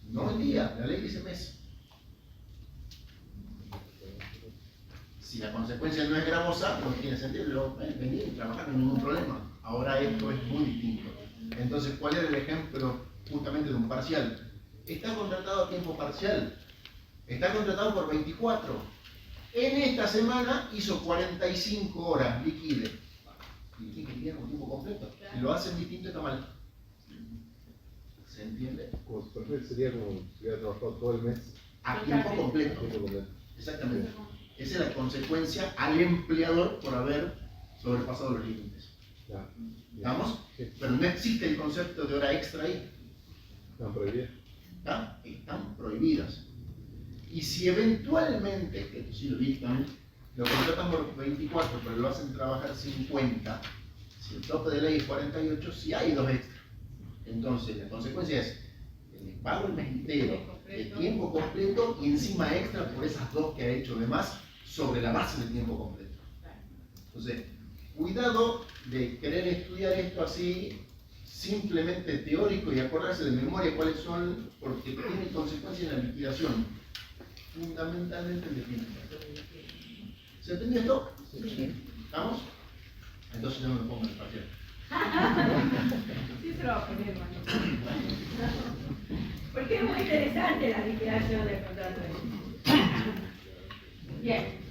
No el día, la ley dice mes. Si la consecuencia no es gravosa, no tiene sentido, luego venir y trabajar, no hay ningún problema. Ahora esto es muy distinto. Entonces, ¿cuál era el ejemplo justamente de un parcial? Está contratado a tiempo parcial, está contratado por 24. En esta semana hizo 45 horas, liquide. Y tiene que liquidar con tiempo completo. Si lo hacen distinto está mal. ¿Se entiende? Como perfecto sería como si hubiera trabajado todo el mes. A tiempo completo. Tiempo completo. Exactamente. Esa es la consecuencia al empleador por haber sobrepasado los límites. Ya. ¿Estamos? Sí. Pero no existe el concepto de hora extra ahí. Están prohibidas. Están prohibidas. Y si eventualmente, que esto sí lo dictan, lo contratan por 24, pero lo hacen trabajar 50, si el tope de ley es 48, sí hay 2 extras. Entonces, la consecuencia es el pago el mes entero, el tiempo completo y encima extra por esas 2 que ha hecho de más sobre la base del tiempo completo. Entonces, cuidado de querer estudiar esto así, simplemente teórico y acordarse de memoria cuáles son, porque tiene consecuencias en la liquidación, fundamentalmente en definitiva. ¿Se entendió esto? Sí. ¿Estamos? Entonces no me pongo en el parcial. Sí se lo va a poner, hermano. Porque es muy interesante la liquidación del contrato. Bien.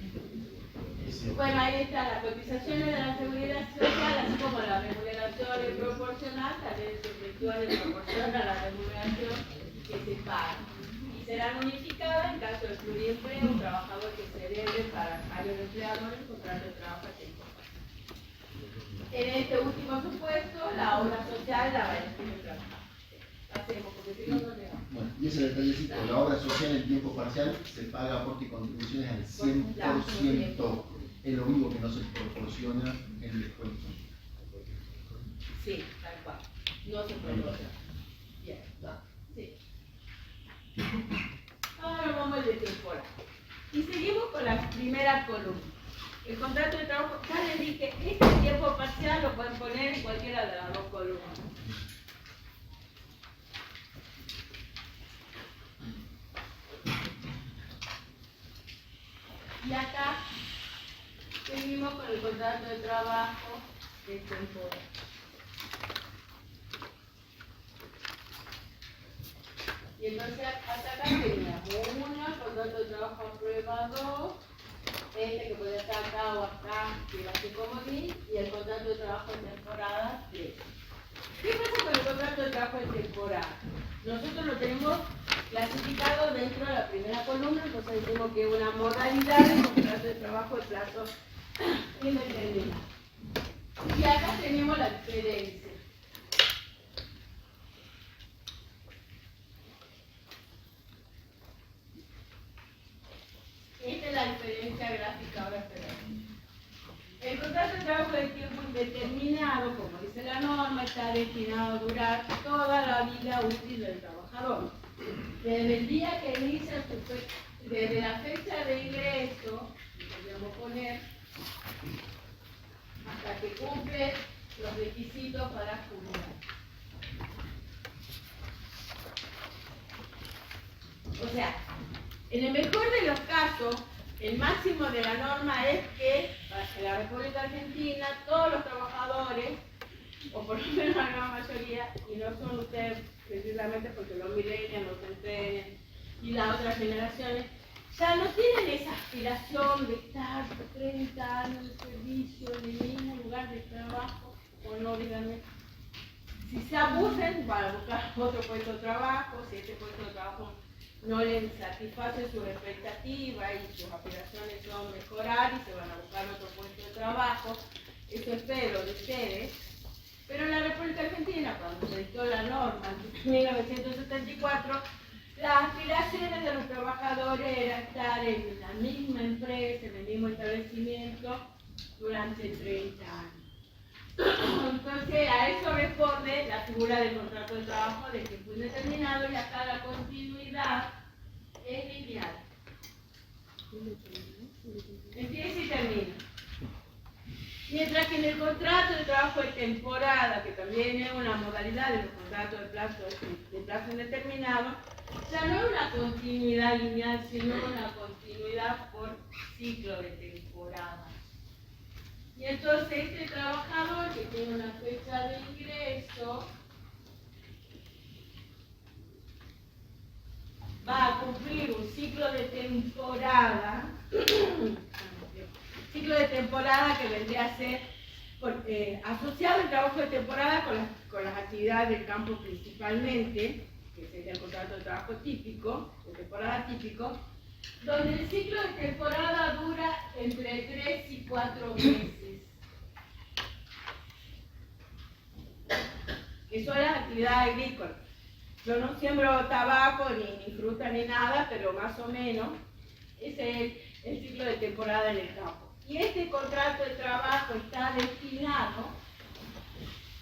Bueno, ahí está las cotizaciones de la seguridad social, así como la remuneración es proporcional, también se efectúa en proporción a la remuneración que se paga. Y serán unificadas en caso de pluriempleo, un trabajador que se debe para varios empleadores, contrato de trabajo a tiempo parcial. En este último supuesto, la obra social la va a elegir el trabajador. Hacemos, porque si no, no le damos. Bueno, y ese detallito, la obra social en tiempo parcial se paga aporte y contribuciones al 100%. Es lo único que no se proporciona el descuento. Sí, tal cual. No se proporciona. Bien, sí. Ahora vamos al de temporada. Y seguimos con la primera columna. El contrato de trabajo, ya les dije, este tiempo parcial lo pueden poner en cualquiera de las 2 columnas. Y acá seguimos con el contrato de trabajo de temporada. Y entonces hasta acá teníamos el contrato de trabajo a prueba 2, que puede estar acá o acá, que va a ser comodín, y el contrato de trabajo de temporada 3. ¿Qué pasa con el contrato de trabajo de temporada? Nosotros lo tenemos clasificado dentro de la primera columna, entonces decimos que es una modalidad de contrato de trabajo de plazo indeterminado. Y acá tenemos la diferencia. Esta es la diferencia gráfica ahora esperada. El contrato de trabajo de tiempo indeterminado, como dice la norma, está destinado a durar toda la vida útil del trabajador. Desde el día que inicia desde la fecha de ingreso, podríamos poner, hasta que cumple los requisitos para jubilar. O sea, en el mejor de los casos, el máximo de la norma es que en la República Argentina todos los trabajadores, o por lo menos la gran mayoría, y no son ustedes precisamente porque los millennials, los centennials y las otras generaciones, ya no tienen esa aspiración de estar 30 años de servicio en el mismo lugar de trabajo, o no, díganme. Si se aburren, van a buscar otro puesto de trabajo, si ese puesto de trabajo no les satisface sus expectativas y sus aspiraciones son mejorar y se van a buscar otro puesto de trabajo. Eso espero de ustedes. Pero en la República Argentina, cuando se dictó la norma en 1974, las aspiraciones de los trabajadores era estar en la misma empresa, en el mismo establecimiento durante 30 años. Entonces, a eso responde la figura del contrato de trabajo de tiempo indeterminado, y acá la continuidad es lineal. Empieza y termina. Mientras que en el contrato de trabajo de temporada, que también es una modalidad de los contratos de plazo indeterminado, ya no es una continuidad lineal, sino una continuidad por ciclo de temporada. Y entonces este trabajador que tiene una fecha de ingreso va a cumplir un ciclo de temporada, que vendría a ser asociado al trabajo de temporada con las actividades del campo principalmente, que sería el contrato de trabajo típico, de temporada típico, donde el ciclo de temporada dura entre 3 y 4 meses. que son las actividades agrícolas. Yo no siembro tabaco, ni fruta, ni nada, pero más o menos ese es el ciclo de temporada en el campo. Y este contrato de trabajo está destinado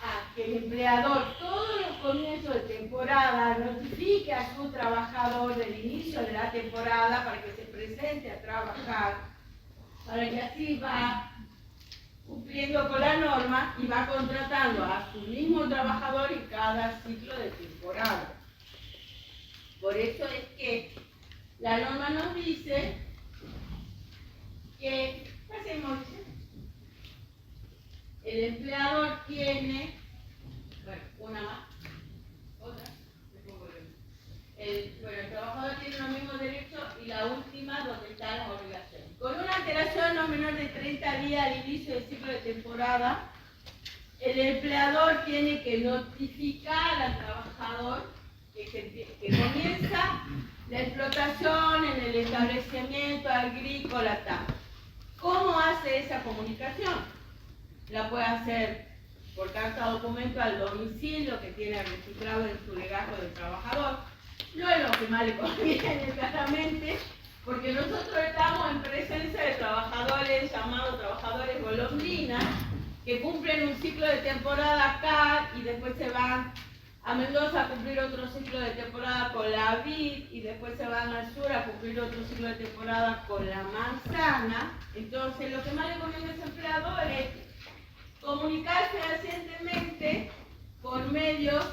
a que el empleador todos los comienzos de temporada notifique a su trabajador del inicio de la temporada para que se presente a trabajar, para que así va cumpliendo con la norma y va contratando a su mismo trabajador en cada ciclo de temporada. Por eso es que la norma nos dice que, ¿qué hacemos? El empleador tiene, bueno, una más, otra, el trabajador tiene los mismos derechos y la última donde están las obligaciones. Con una alteración no menor de 30 días al inicio del ciclo de temporada, el empleador tiene que notificar al trabajador que comienza la explotación en el establecimiento agrícola tal. ¿Cómo hace esa comunicación? La puede hacer por carta o documento al domicilio que tiene registrado en su legajo del trabajador. No es lo que más le conviene claramente, porque nosotros estamos en presencia de trabajadores llamados trabajadores golondrinas, que cumplen un ciclo de temporada acá y después se van a Mendoza a cumplir otro ciclo de temporada con la vid y después se van al sur a cumplir otro ciclo de temporada con la manzana. Entonces lo que más le conviene a ese empleador es comunicarse recientemente por medios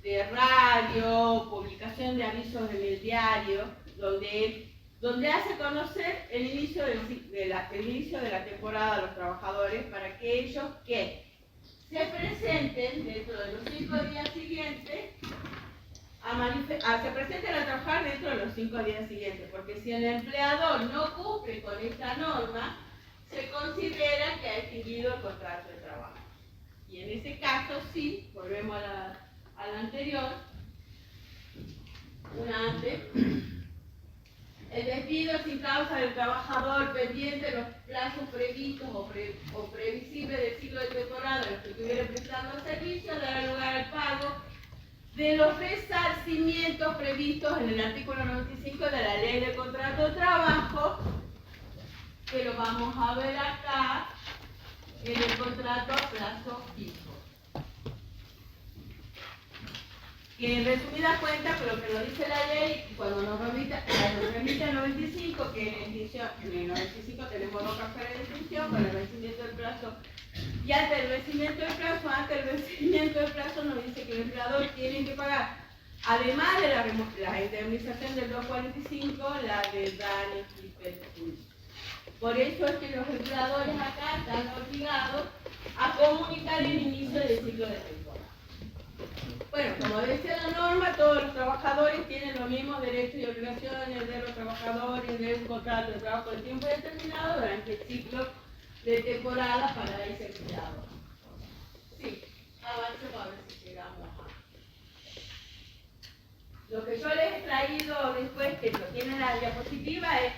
de radio, publicación de avisos en el diario, donde hace conocer el inicio de la temporada a los trabajadores para que ellos se presenten dentro de los 5 días siguientes, se presenten a trabajar dentro de los 5 días siguientes, porque si el empleador no cumple con esta norma, se considera que ha extinguido el contrato de trabajo. Y en ese caso sí, volvemos a la anterior, una antes, el despido sin causa del trabajador pendiente de los plazos previstos o previsibles del ciclo de temporada en los que estuviera prestando servicio dará lugar al pago de los resarcimientos previstos en el artículo 95 de la Ley del Contrato de Trabajo, que lo vamos a ver acá en el contrato a plazo fijo. Que en resumidas cuentas, pero que lo dice la ley, cuando nos remite al 95, que en el 95 tenemos dos causales de extinción, con el vencimiento del plazo y ante el vencimiento del plazo, nos dice que el empleador tiene que pagar, además de la indemnización del 245, la de daños y perjuicios. Por eso es que los empleadores acá están obligados a comunicar el inicio del ciclo de temporada. Bueno, como decía la norma, todos los trabajadores tienen los mismos derechos y obligaciones de los trabajadores de un contrato de trabajo de tiempo determinado durante el ciclo de temporada para ese empleado. Sí, avancemos a ver si llegamos a... Lo que yo les he traído después, que lo tienen en la diapositiva, es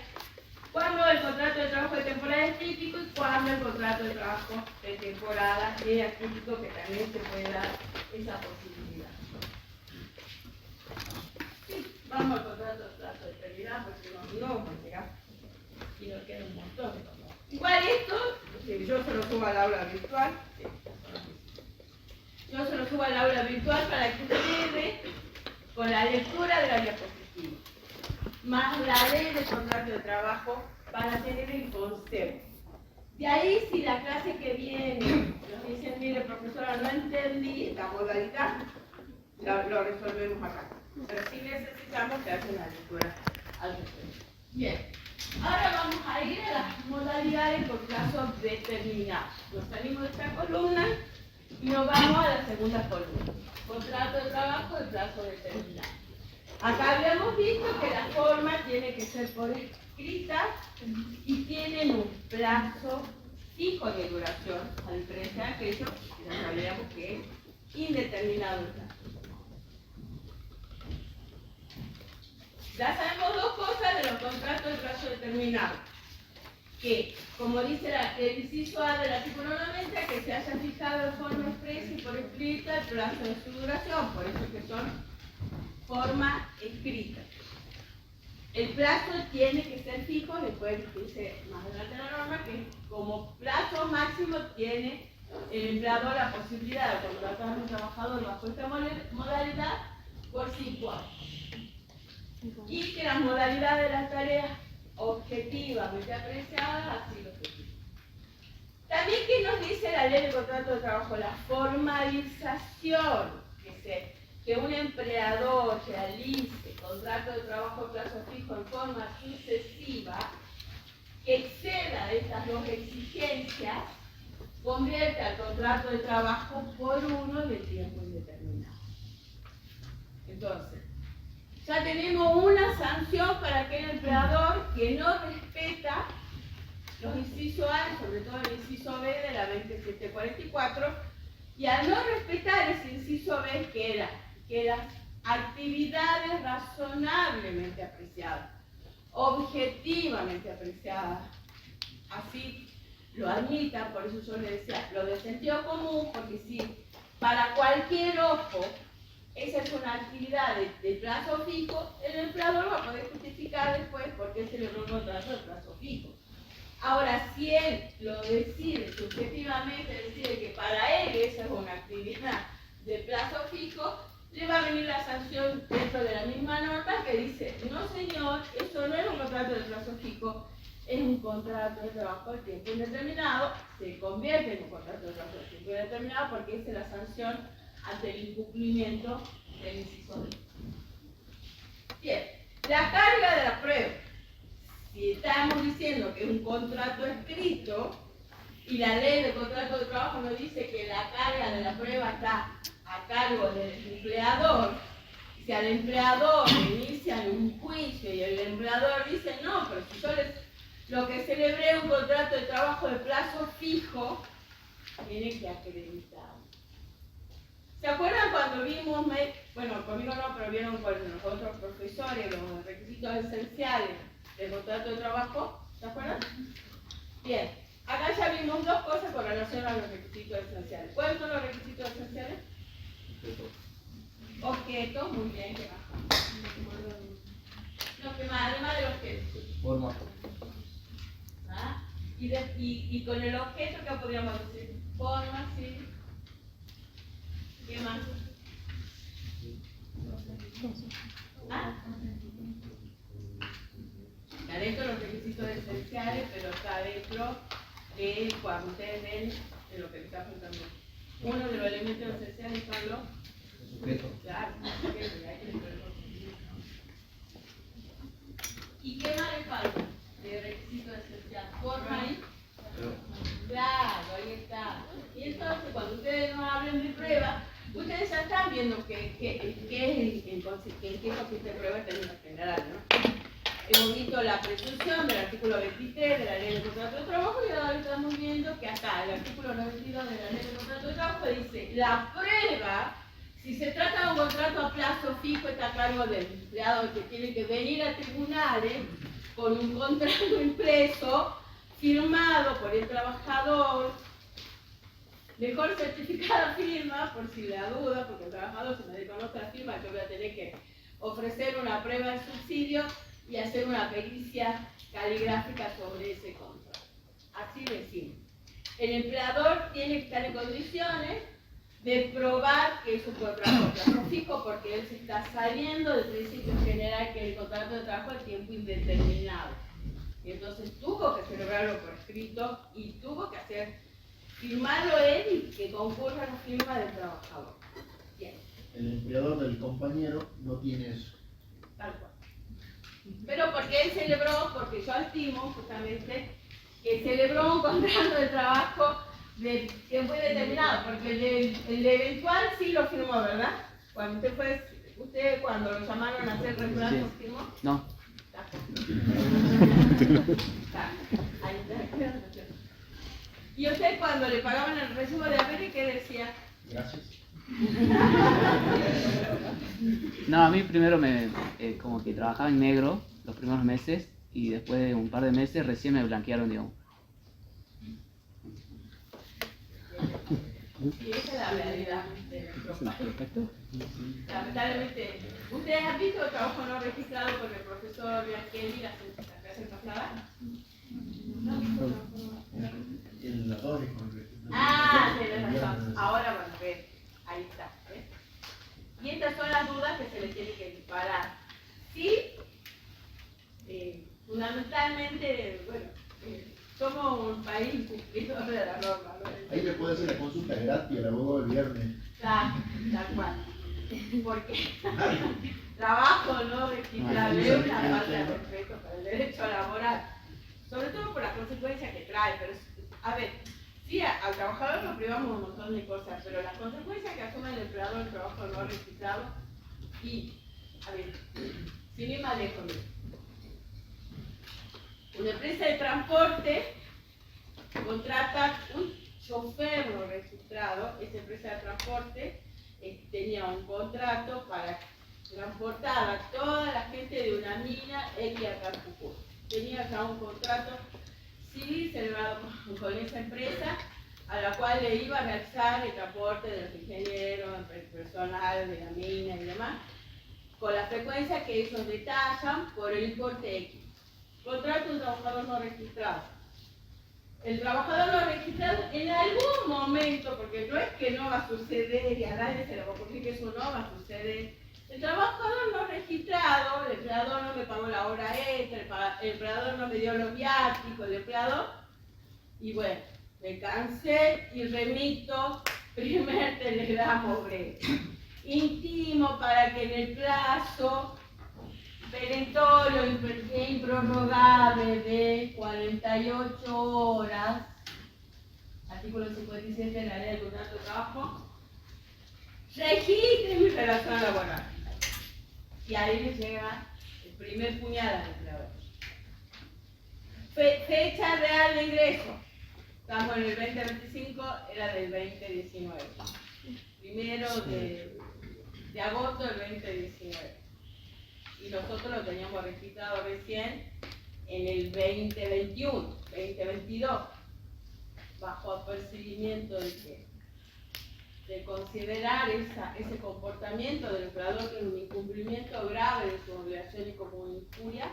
cuando el contrato de trabajo de temporada es típico y cuando el contrato de trabajo de temporada es atípico, que también se puede dar esa posibilidad. Sí, vamos al contrato de trabajo de temporada porque no vamos a llegar y nos queda un montón. Igual esto, yo se lo subo al aula virtual. Yo se lo subo al aula virtual para que ustedes, con la lectura de la diapositiva, más la ley de contrato de trabajo, para tener el concepto. De ahí, si la clase que viene nos dicen, mire profesora, no entendí la modalidad, lo resolvemos acá. Pero si necesitamos que hagan la lectura al respecto. Bien, ahora vamos a ir a las modalidades por plazos determinados. Nos salimos de esta columna y nos vamos a la segunda columna. Contrato de trabajo de plazo determinado. Acá habíamos visto que la forma tiene que ser por escrita y tienen un plazo fijo de duración, a diferencia de aquello que ya sabíamos que es indeterminado el plazo. Ya sabemos dos cosas de los contratos de plazo determinado. que, como dice el inciso A del artículo 90, que se haya fijado de forma expresa y por escrita el plazo de su duración, por eso que son forma escrita. El plazo tiene que ser fijo, después dice más adelante la norma que como plazo máximo tiene el empleador la posibilidad de contratar a un trabajador bajo esta modalidad por 5 años. Y que las modalidades de las tareas objetivamente apreciadas así lo especifican. También, ¿qué nos dice la ley de contrato de trabajo? La formalización, que un empleador realice contrato de trabajo a plazo fijo en forma sucesiva, que exceda de estas dos exigencias, convierte al contrato de trabajo por uno de tiempo indeterminado. Entonces, ya tenemos una sanción para aquel empleador que no respeta los incisos A, sobre todo el inciso B de la 2744, y al no respetar ese inciso B que las actividades razonablemente apreciadas, objetivamente apreciadas, así lo admitan, por eso yo le decía lo de sentido común, porque si para cualquier ojo esa es una actividad de plazo fijo, el empleador va a poder justificar después por qué celebró un contrato de plazo fijo. Ahora, si él lo decide subjetivamente, decide que para él esa es una actividad de plazo fijo, le va a venir la sanción dentro de la misma norma que dice, no señor, eso no es un contrato de plazo fijo, es un contrato de trabajo de tiempo indeterminado, se convierte en un contrato de trabajo de tiempo indeterminado porque esa es la sanción ante el incumplimiento del inciso D. Bien, la carga de la prueba. Si estamos diciendo que es un contrato escrito y la ley de contrato de trabajo nos dice que la carga de la prueba está a cargo del empleador, si al empleador le inician un juicio y el empleador dice no, pero si yo lo que celebré es un contrato de trabajo de plazo fijo, tiene que acreditar. ¿Se acuerdan cuando vimos, bueno, conmigo no, pero vieron con los otros profesores los requisitos esenciales del contrato de trabajo? ¿Se acuerdan? Bien, acá ya vimos dos cosas con relación a los requisitos esenciales. ¿Cuáles son los requisitos esenciales? Objeto, muy bien, ¿qué más? No, ¿qué más? Además del objeto. Forma. ¿Ah? Y con el objeto, ¿qué podríamos decir? Forma, sí. ¿Qué más? ¿Ah? Está dentro de los requisitos esenciales, pero está dentro de cuando ustedes ven de lo que les está preguntando. Uno de los elementos esenciales son los Sujeto. claro, sujetos, y hay que incluirlos. ¿Y qué más le falta de requisito esencial? Forma ahí. Claro, ahí está. Y entonces, cuando ustedes nos hablen de prueba, ustedes ya están viendo qué es en qué consiste prueba en términos generales, ¿no? Hemos visto la presunción del artículo 23 de la Ley de Contrato de Trabajo y ahora estamos viendo que acá el artículo 92 de la Ley de Contrato de Trabajo dice la prueba, si se trata de un contrato a plazo fijo, está a cargo del empleado que tiene que venir a tribunales con un contrato impreso firmado por el trabajador, mejor certificada firma, por si le da duda, porque el trabajador se me desconoce la firma, yo voy a tener que ofrecer una prueba de subsidio y hacer una pericia caligráfica sobre ese contrato. Así decimos. El empleador tiene que estar en condiciones de probar que es un contrato a plazo fijo porque él se está saliendo del principio general que es el contrato de trabajo a tiempo indeterminado. Y entonces tuvo que celebrarlo por escrito y tuvo que firmarlo él y que concurra la firma del trabajador. Bien. El empleador del compañero no tiene eso. Tal cual. Pero porque él celebró, porque yo estimo justamente que celebró un contrato de trabajo de tiempo indeterminado, porque el de eventual sí lo firmó, ¿verdad? Cuando usted cuando lo llamaron a hacer reemplazo, ¿firmó? No. Ahí está. ¿Y usted cuando le pagaban el recibo de haber, qué decía? Gracias. No, a mí primero como que trabajaba en negro los primeros meses y después de un par de meses recién me blanquearon, digamos. Y esa es la realidad de nuestro país. Lamentablemente, ¿ustedes han visto el trabajo no registrado por el profesor Bianchini la clase pasada? No, En la torre, tenés razón. Ahora, bueno, ve, ahí está. ¿Ves? Y estas son las dudas que se le tienen que disparar. Sí, fundamentalmente, bueno, somos un país cumplidor de la norma, ¿no? Ahí le puede hacer la consulta gratis al abogado el viernes. Tal cual. Porque trabajo no registrable es una falta de respeto para el derecho laboral, sobre todo por las consecuencias que trae. Pero, a ver, sí, al trabajador lo privamos un montón de cosas, pero las consecuencias que asume el empleador del trabajo no registrado, y, a ver, sin ir más lejos, una empresa de transporte contrata un chofer no registrado. Esa empresa de transporte tenía un contrato para transportar a toda la gente de una mina X a Carpucú. Tenía ya un contrato civil celebrado con esa empresa, a la cual le iba a realizar el transporte de los ingenieros, el personal de la mina y demás, con la frecuencia que ellos detallan por el importe X. Contrato un trabajador no registrado. El trabajador no registrado en algún momento, porque no es que no va a suceder y a nadie se le va a ocurrir que eso no va a suceder. El trabajador no registrado, el empleador no me pagó la hora extra, el empleador no me dio los viáticos, el empleador, y bueno, me cansé y remito primer telegrama obrero. Intimo para que en el plazo perentorio e improrrogable de 48 horas, artículo 57 de la ley del contrato de trabajo, registre mi relación laboral. Y ahí les llega el primer puñal al empleador. Fecha real de ingreso. Estamos en el 2025, era del 2019. Primero de agosto del 2019. Y nosotros lo teníamos registrado recién en el 2021, 2022, bajo apercibimiento de considerar ese comportamiento del empleador como un incumplimiento grave de sus obligaciones como una injuria,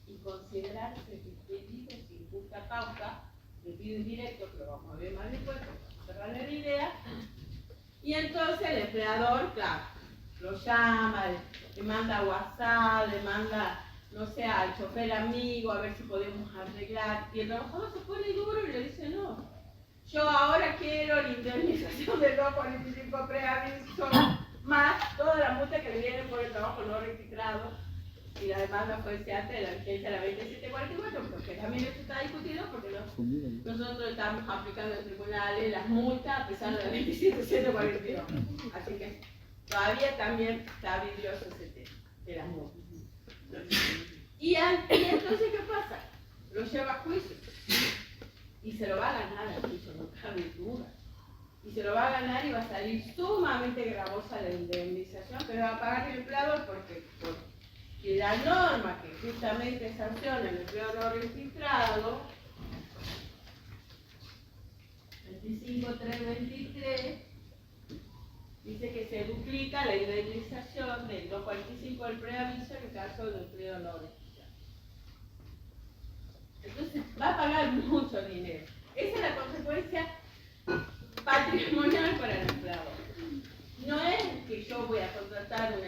y considerar ese pedido sin justa causa, pedido indirecto, que lo vamos a ver más después, para cerrar la idea. Y entonces el empleador, claro, lo llama, le manda WhatsApp, le manda, no sé, al chofer amigo a ver si podemos arreglar, y el trabajador se pone duro y le dice no, yo ahora quiero la indemnización de los 45 preavisos más toda la multa que le vienen por el trabajo no registrado, y la demanda fue antes de la vigencia de la 2744, porque también esto está discutido porque nosotros estamos aplicando en tribunales las multas a pesar de la 27742, así que todavía también está vidrioso ese tema de las multas. Y entonces, ¿qué pasa? Lo lleva a juicio. Y se lo va a ganar al juicio, no cabe duda. Y se lo va a ganar y va a salir sumamente gravosa la indemnización que va a pagar el empleador, porque la norma que justamente sanciona el empleo no registrado, 25.323, dice que se duplica la indemnización de los 45 del preaviso en el caso del empleo no registrado. Entonces va a pagar mucho dinero. Esa es la consecuencia patrimonial para el empleador. No es que yo voy a contratar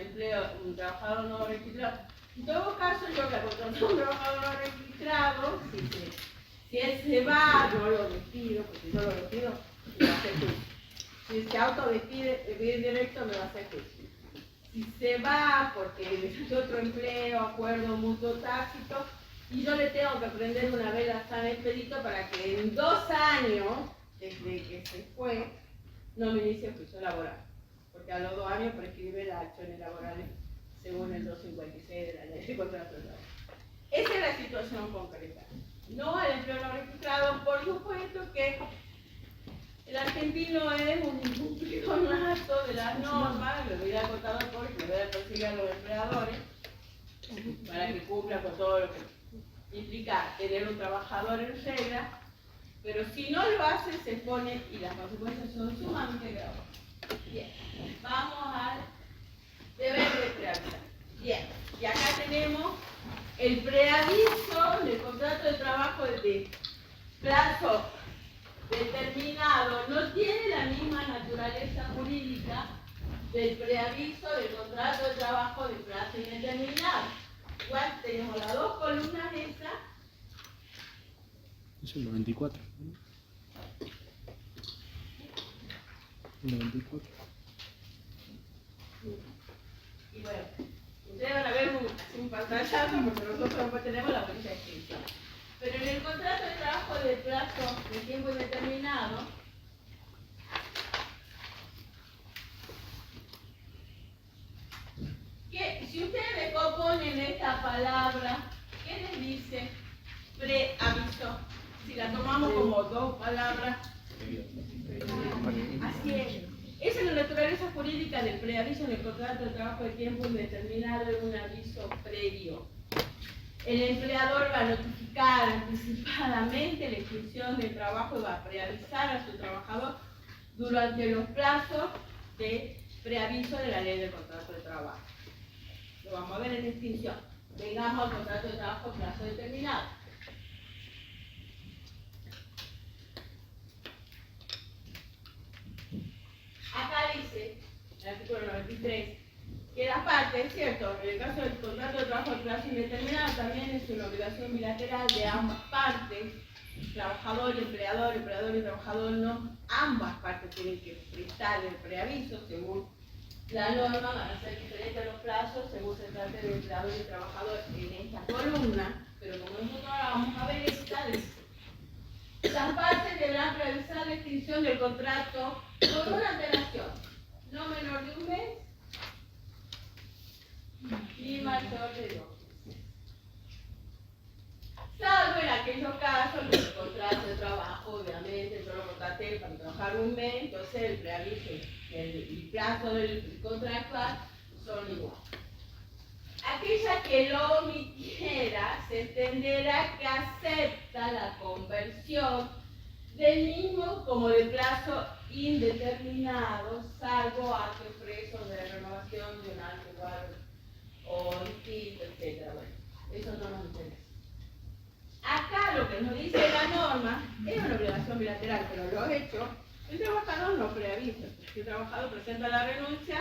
un trabajador no registrado. En todo caso, yo voy a contratar un trabajador no registrado, si él se va, yo lo despido, porque yo lo despido, me va a hacer juicio. Si se autodespide directo, me va a hacer juicio. Si se va porque es otro empleo, acuerdo mutuo tácito, y yo le tengo que prender una vela San Expedito para que en 2 años, desde que se fue, no me inicie juicio laboral. Porque a los 2 años prescribe las acciones laborales según el 256 de la ley de contrato de trabajo. Esa es la situación concreta. No al empleo no registrado, por supuesto que el argentino es un incumplidor nato de las normas, le voy a dar contador público, le voy a perseguir a los empleadores para que cumplan con todo lo que implica tener un trabajador en regla, pero si no lo hace se expone y las consecuencias son sumamente graves. Bien, vamos al deber de preavisar. Bien, y acá tenemos el preaviso del contrato de trabajo de plazo determinado. No tiene la misma naturaleza jurídica del preaviso del contrato de trabajo de plazo indeterminado. Igual tenemos las dos columnas esas. Es el 94. El 94. Y bueno, ustedes van a ver un pantallazo porque nosotros después tenemos la bolilla de extinción. Pero en el contrato de trabajo de plazo de tiempo indeterminado, si ustedes componen esta palabra, ¿qué les dice? Preaviso. Si la tomamos como dos palabras, así es. Esa es la naturaleza jurídica del preaviso en el contrato de trabajo de tiempo indeterminado, es un aviso previo. El empleador va a notificar anticipadamente la extinción del trabajo y va a preavisar a su trabajador durante los plazos de preaviso de la ley del contrato de trabajo. Lo vamos a ver en extinción. Vengamos al contrato de trabajo plazo determinado. Acá dice, en el artículo 93, que la parte, es cierto, en el caso del contrato de trabajo de plazo indeterminado también es una obligación bilateral de ambas partes, trabajador y empleador y trabajador no, ambas partes tienen que prestar el preaviso según la norma, van a ser diferentes los plazos según se trate de empleador y trabajador en esta columna, pero como nosotros ahora vamos a ver esta, las partes deberán preavisar la extinción del contrato con una antelación, no menor de un mes ni mayor de 2 meses. Salvo en aquellos casos que el contrato de trabajo, obviamente, yo lo contraté para trabajar un mes, entonces el preaviso y el plazo del contractual son iguales. Aquella que lo omitiera se entenderá que acepta la conversión del mismo como de plazo indeterminado, salvo actos expresos de renovación de un alto igual o distinto, etc. Bueno, eso no nos interesa. Acá lo que nos dice la norma es una obligación bilateral, pero lo hecho, el trabajador no preavisa. Si el trabajador presenta la renuncia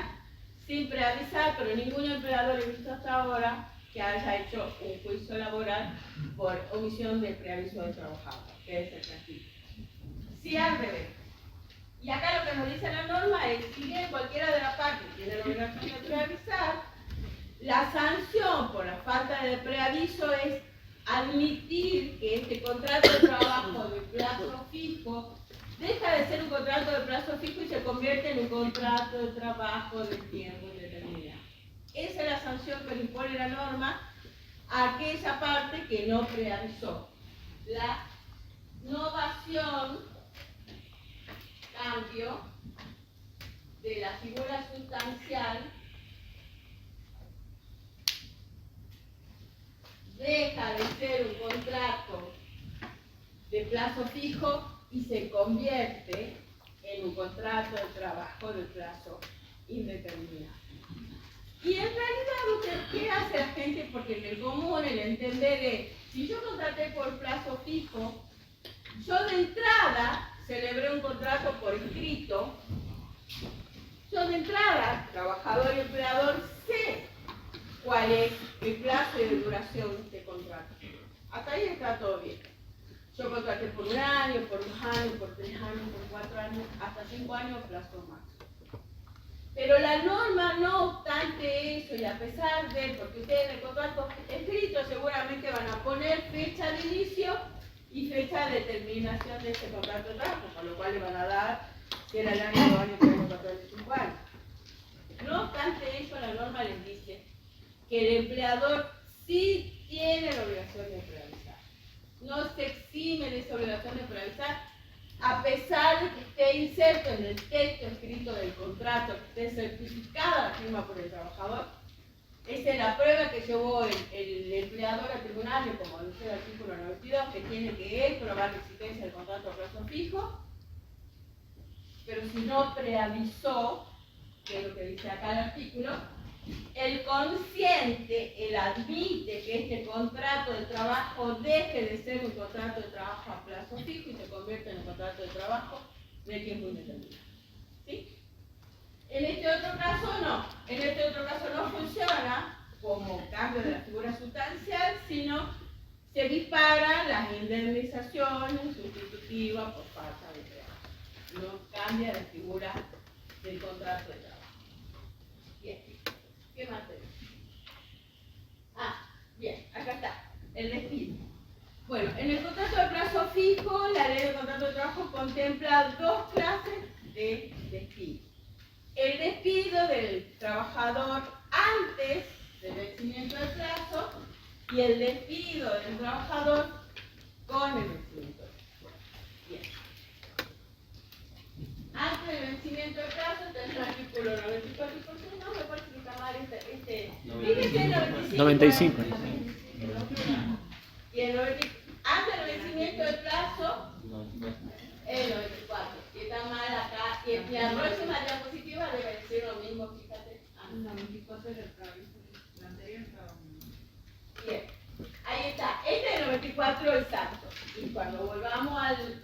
sin preavisar, pero ningún empleador he visto hasta ahora que haya hecho un juicio laboral por omisión de preaviso del trabajador, que es el castigo. Si al revés. Y acá lo que nos dice la norma es, si bien cualquiera de las partes tiene la obligación de preavisar, la sanción por la falta de preaviso es admitir que este contrato de trabajo de plazo fijo deja de ser un contrato de plazo fijo y se convierte en un contrato de trabajo de tiempo indeterminado. Esa es la sanción que le impone la norma a aquella parte que no preavisó. La novación, cambio de la figura sustancial, deja de ser un contrato de plazo fijo y se convierte en un contrato de trabajo de plazo indeterminado. Y en realidad, ¿qué hace la gente? Porque en el común, el entender es, si yo contraté por plazo fijo, yo de entrada celebré un contrato por escrito, yo de entrada, trabajador y empleador, sé cuál es el plazo de duración de este contrato. Hasta ahí está todo bien. Yo contraté por un año, por 2 años, por 3 años, por 4 años, hasta 5 años plazo más. Pero la norma, no obstante eso, y a pesar de, porque ustedes en el contrato escrito seguramente van a poner fecha de inicio y fecha de terminación de este contrato de trabajo, con lo cual le van a dar si era el año, 2 años, 3 años, 4 años, 5 años. No obstante eso, la norma les dice que el empleador sí tiene la obligación de preavisar. No se exime de esa obligación de preavisar, a pesar de que esté inserto en el texto escrito del contrato, que esté certificada la firma por el trabajador, Esa es la prueba que llevó el empleador al tribunal, que como dice el artículo 92, que tiene que él probar la existencia del contrato a plazo fijo, pero si no preavisó, que es lo que dice acá el artículo, el consciente, él admite que este contrato de trabajo deje de ser un contrato de trabajo a plazo fijo y se convierte en un contrato de trabajo de tiempo indeterminado. ¿Sí? En este otro caso no. En este otro caso no funciona como cambio de la figura sustancial, sino se disparan las indemnizaciones sustitutivas por falta de trabajo. No cambia la figura del contrato de trabajo. Bien. ¿Qué más tenemos? Bien, acá está. El despido. Bueno, en el contrato de plazo fijo, la ley de contrato de trabajo contempla dos clases de despido. El despido del trabajador antes del vencimiento del plazo y el despido del trabajador con el vencimiento del plazo. Bien. Antes del vencimiento del plazo está el artículo 94 y por qué no me parece que está mal fíjese el 95. Y el 95. Antes del vencimiento del plazo, el 94. Y está mal acá. Y la próxima diapositiva debe decir lo mismo, fíjate. El 94 era el anterior estaba. Bien. Ahí está. Este es el 94 exacto. Y cuando volvamos al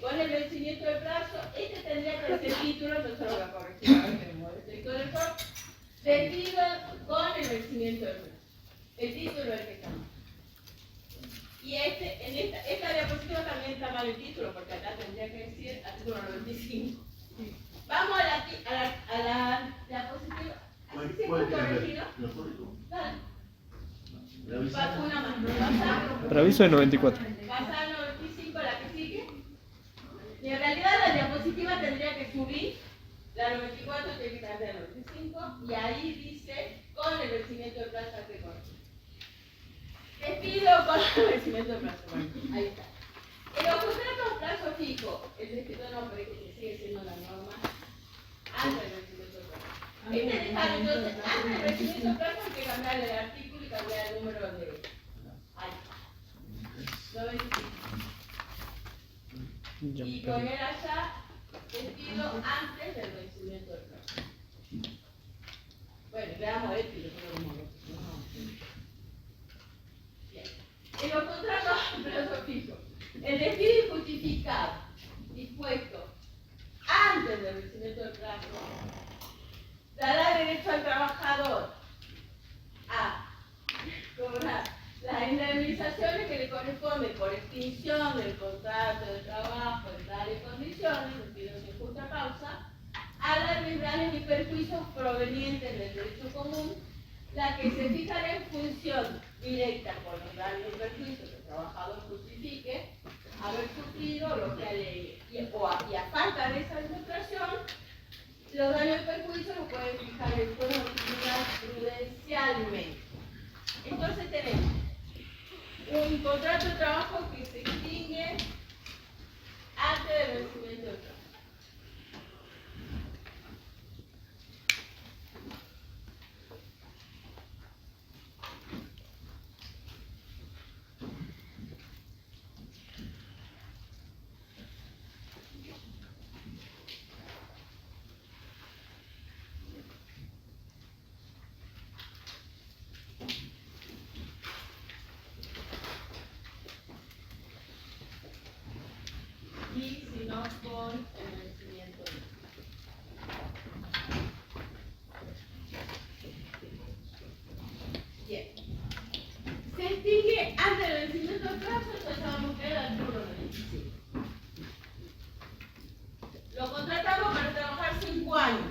con el vencimiento del plazo, este tendría que ser el título, yo solo voy a corregir ahora que me mueve el texto del error. Despido con el vencimiento del plazo. El título es el que está mal. Y en esta diapositiva también está mal el título, porque acá tendría que decir artículo 95. Vamos a la diapositiva. Así se puede corregir, ¿no? Dale. Pasa una más. Preaviso de 94. Pasa al 95, la que sigue. Y en realidad la diapositiva tendría que subir. La 94 tiene que estar de 95. Y ahí dice con el vencimiento del plazo que corresponde. Despido con el vencimiento del plazo. Ahí está. En los contratos a plazo fijo, el despido no, pero que sigue siendo la norma antes del vencimiento del plazo. Entonces, antes del vencimiento del plazo hay que cambiar el artículo y cambiar el número de. Ahí. 95. Y poner allá despido antes del vencimiento del plazo. Bueno, veamos esto y después lo vemos. Bien. En los contratos a plazo fijo, el despido injustificado dispuesto antes del vencimiento del plazo dará derecho al trabajador a cobrar las indemnizaciones que le corresponden por extinción del contrato de trabajo en tales condiciones, despido sin justa causa, a las daños y perjuicios provenientes del derecho común, la que se fijará en función directa por los daños y perjuicios que el trabajador justifique haber sufrido lo que alegue. Y a falta de esa demostración, los daños y perjuicios los pueden fijar el juez o tribunal prudencialmente. Entonces tenemos un contrato de trabajo que se extingue antes del vencimiento del plazo. Y si no con el vencimiento del plazo. Bien. Se extingue antes del vencimiento del plazo, entonces sabemos que era el artículo 95. Lo contratamos para trabajar 5 años.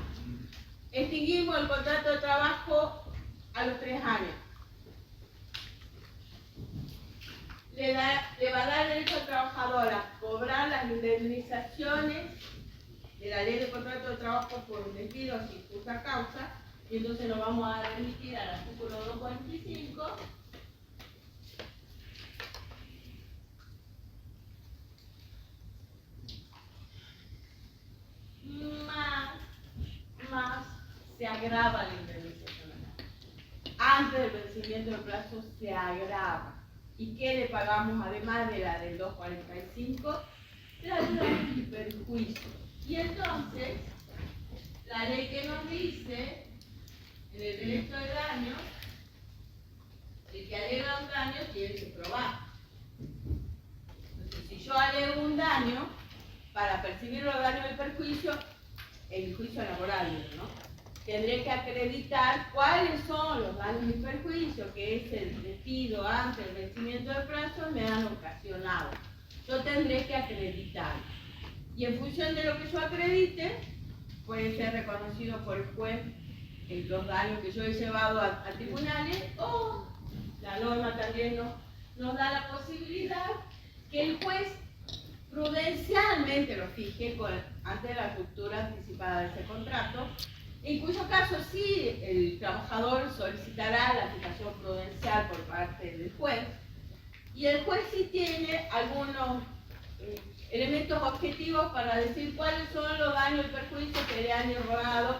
Extinguimos el contrato de trabajo a los 3 años. Le va a dar derecho al trabajador a cobrar las indemnizaciones de la ley de contrato de trabajo por despido sin justa causa, y entonces nos vamos a remitir al artículo 245. Más se agrava la indemnización. antes del vencimiento del plazo se agrava. ¿Y qué le pagamos además de la del 245? La daños y perjuicio. Y entonces, la ley que nos dice, en el derecho de daño, el que alega un daño tiene que probar. Entonces, si yo alego un daño, para percibir los daños y perjuicio, el juicio laboral, ¿no? Tendré que acreditar cuáles son los daños y perjuicios que es el despido antes del vencimiento del plazo me han ocasionado. Yo tendré que acreditar. Y en función de lo que yo acredite, puede ser reconocido por el juez los daños que yo he llevado a tribunales, o la norma también nos da la posibilidad que el juez prudencialmente lo fije ante la ruptura anticipada de ese contrato, en cuyo caso sí el trabajador solicitará la fijación prudencial por parte del juez, y el juez sí tiene algunos elementos objetivos para decir cuáles son los daños y perjuicios que le han erogado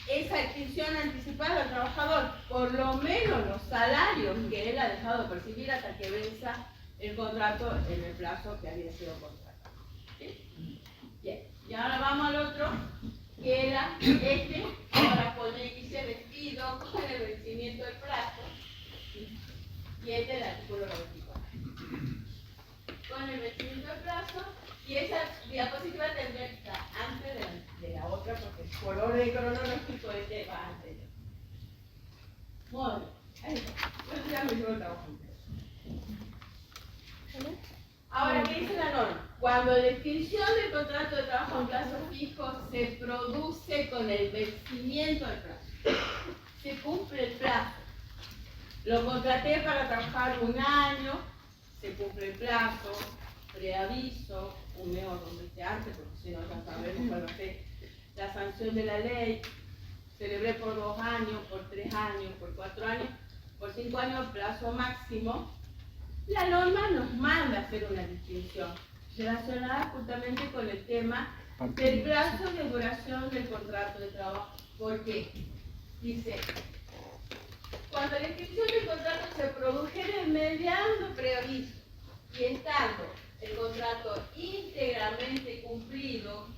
esa extinción anticipada al trabajador, por lo menos los salarios que él ha dejado de percibir hasta que venza el contrato en el plazo que había sido contratado. ¿Sí? Bien, y ahora vamos al otro, que era ahora pone dice despido con el vencimiento del plazo, ¿sí? Y este es el artículo 24. Con el vencimiento del plazo, y esa diapositiva tendría que estar antes de la otra, porque por orden cronológico este va antes. Bueno, ahí está. Bueno, ya me llevo el trabajo. Ahora, ¿qué dice la norma? Cuando la extinción del contrato de trabajo en plazo fijo se produce con el vencimiento del plazo, se cumple el plazo. Lo contraté para trabajar un año, se cumple el plazo, preaviso, un mes o 2 meses antes, porque si no ya sabemos cuál va a ser la sanción de la ley. Celebré por 2 años, por 3 años, por 4 años, por 5 años, plazo máximo. La norma nos manda a hacer una distinción relacionada justamente con el tema del plazo de duración del contrato de trabajo. ¿Por qué? Dice, cuando la inscripción del contrato se produjere mediante preaviso y estando el contrato íntegramente cumplido,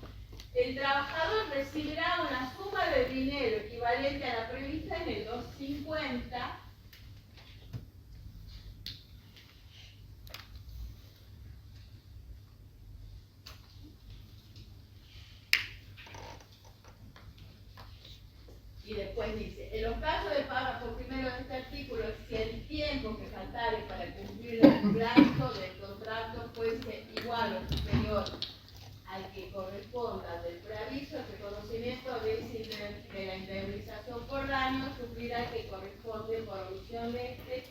el trabajador recibirá una suma de dinero equivalente a la prevista en el 250 y después dice, en los casos de párrafo primero de este artículo, si el tiempo que faltare para cumplir el plazo del contrato fuese igual o superior al que corresponda del preaviso, el reconocimiento de la indemnización por daño sufrirá el que corresponde por omisión de este,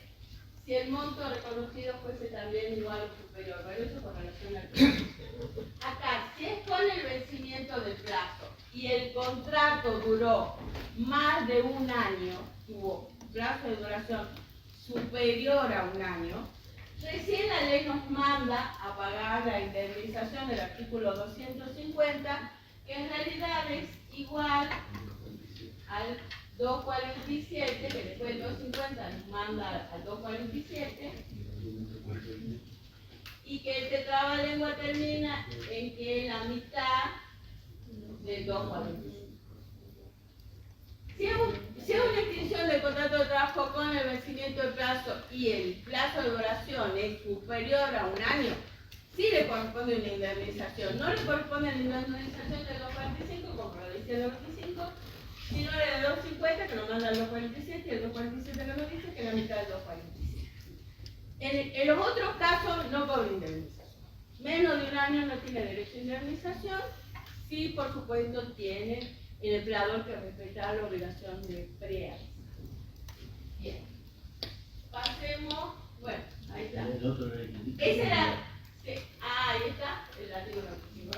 si el monto reconocido fuese también igual o superior. Bueno, eso con relación al plazo. Acá, si es con el vencimiento del plazo y el contrato duró más de un año, tuvo plazo de duración superior a un año, recién la ley nos manda a pagar la indemnización del artículo 250, que en realidad es igual al 247, que después el 250 nos manda al 247, y que este trabalengua termina en que la mitad del 247. Si es una extinción del contrato de trabajo con el vencimiento del plazo y el plazo de duración es superior a un año, sí le corresponde una indemnización. No le corresponde la indemnización del 245, como lo dice el 25, sino la del 250, que nos manda el 247, y el 247 que nos dice que es la mitad del 247. En los otros casos no cobra indemnización. Menos de un año no tiene derecho a indemnización. Sí, por supuesto, tiene el empleador que respetar la obligación de preaviso. Bien. Pasemos, bueno, ahí está. Ese era, sí, ahí está, el artículo 25.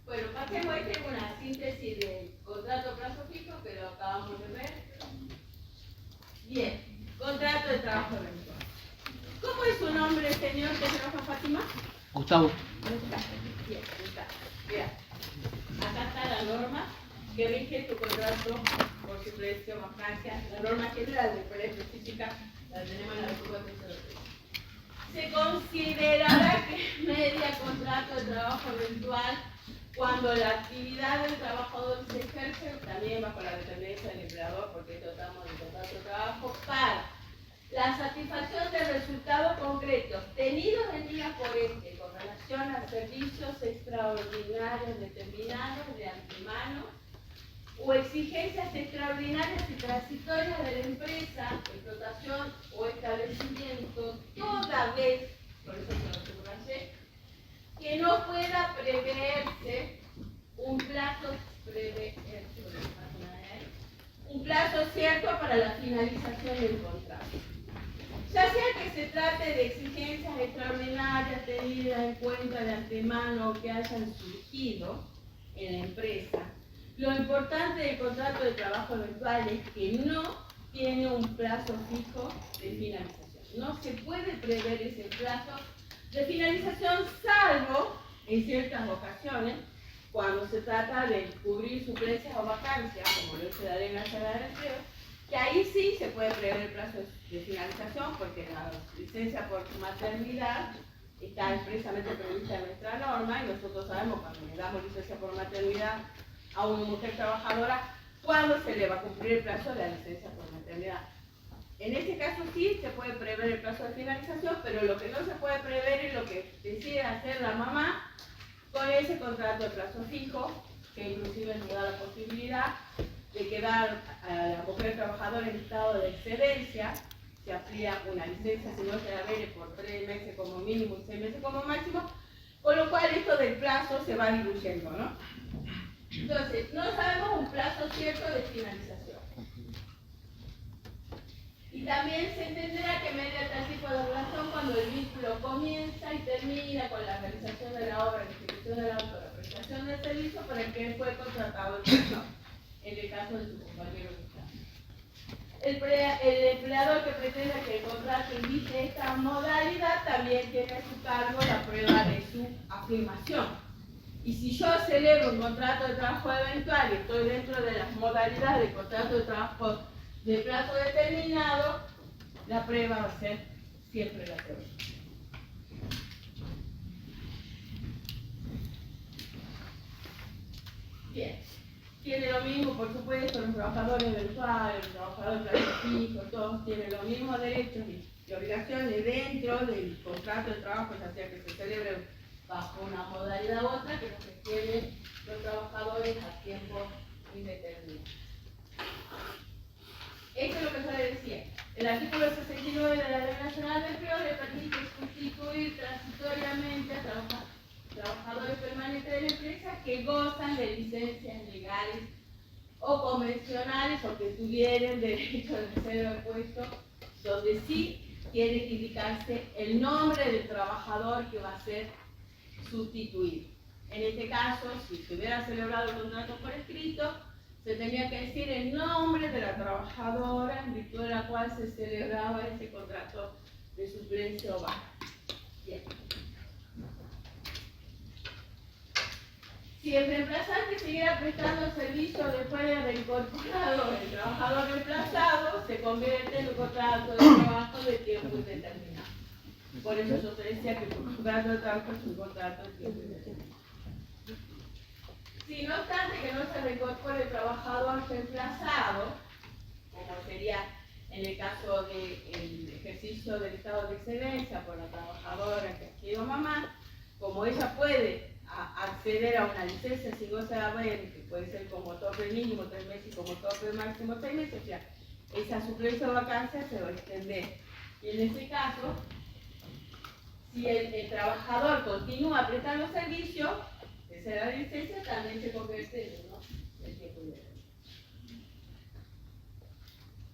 Bueno, pasemos, esta es una síntesis del contrato plazo fijo que lo acabamos de ver. Bien, contrato de trabajo eventual. ¿Cómo es su nombre, señor que se enoja, Fátima? Gustavo. Bien, Gustavo. Mira, acá está la norma que rige tu contrato por por suplencia o vacancia. La norma general, después la específica, la tenemos en la 2403. Se considerará que es media contrato de trabajo eventual cuando la actividad del trabajador se ejerce también bajo la dependencia del empleador, porque tratamos de contrato de trabajo para la satisfacción de resultados concretos tenidos en vía por este con relación a servicios extraordinarios determinados de antemano o exigencias extraordinarias y transitorias de la empresa, explotación o establecimiento, toda vez, por eso se lo subrayé, que no pueda preverse un plazo cierto para la finalización del contrato. Ya sea que se trate de exigencias extraordinarias tenidas en cuenta de antemano o que hayan surgido en la empresa, lo importante del contrato de trabajo eventual es que no tiene un plazo fijo de finalización. No se puede prever ese plazo de finalización, salvo en ciertas ocasiones, cuando se trata de cubrir suplencias o vacancias, como lo dice la Ley Nacional del Empleo, que ahí sí se puede prever el plazo de finalización, porque la licencia por maternidad está expresamente prevista en nuestra norma, y nosotros sabemos cuando le damos licencia por maternidad a una mujer trabajadora, cuándo se le va a cumplir el plazo de la licencia por maternidad. En este caso sí se puede prever el plazo de finalización, pero lo que no se puede prever es lo que decide hacer la mamá con ese contrato de plazo fijo, que inclusive nos da la posibilidad de quedar a la mujer trabajadora en estado de excedencia. Se amplía una licencia si no se la ve por 3 meses como mínimo y 6 meses como máximo, con lo cual esto del plazo se va diluyendo, ¿no? Entonces, no sabemos un plazo cierto de finalización. Y también se entenderá que media tal tipo de relación cuando el vínculo comienza y termina con la realización de la obra, la ejecución de la obra, la prestación del servicio por el que fue contratado el trabajador, en el caso de su compañero de trabajo. El empleador que pretenda que el contrato indique esta modalidad también tiene a su cargo la prueba de su afirmación. Y si yo celebro un contrato de trabajo eventual y estoy dentro de las modalidades de contrato de trabajo de plazo determinado, la prueba va a ser siempre la prueba. Bien, tiene lo mismo, por supuesto, los trabajadores eventuales, los trabajadores de plazo fijo, todos tienen los mismos derechos y obligaciones dentro del contrato de trabajo, ya sea que se celebre bajo una modalidad u otra, que los que tienen los trabajadores a tiempo indeterminado. Esto es lo que yo le decía. El artículo 69 de la Ley Nacional del Empleo le permite sustituir transitoriamente a trabajadores permanentes de la empresa que gozan de licencias legales o convencionales o que tuvieran derecho de ser opuesto, donde sí tiene que indicarse el nombre del trabajador que va a ser sustituido. En este caso, si se hubiera celebrado el contrato por escrito, se tenía que decir el nombre de la trabajadora en virtud de la cual se celebraba ese contrato de suplencia o baja. Bien. Si el reemplazante siguiera prestando el servicio después de haber incorporado el trabajador reemplazado, se convierte en un contrato de trabajo de tiempo indeterminado. Por eso yo te decía que tu contrato de trabajo es un contrato de tiempo indeterminado. Si no obstante que no se reincorpore el trabajador reemplazado, como sería en el caso del ejercicio del estado de excedencia por la trabajadora que ha sido mamá, como ella puede acceder a una licencia si goza de haber, que puede ser como tope mínimo 3 meses y como tope máximo 6 meses, o sea, esa suplencia o vacancia se va a extender. Y en ese caso, si el trabajador continúa prestando servicio, la licencia también se convierte en uno del tiempo indeterminado.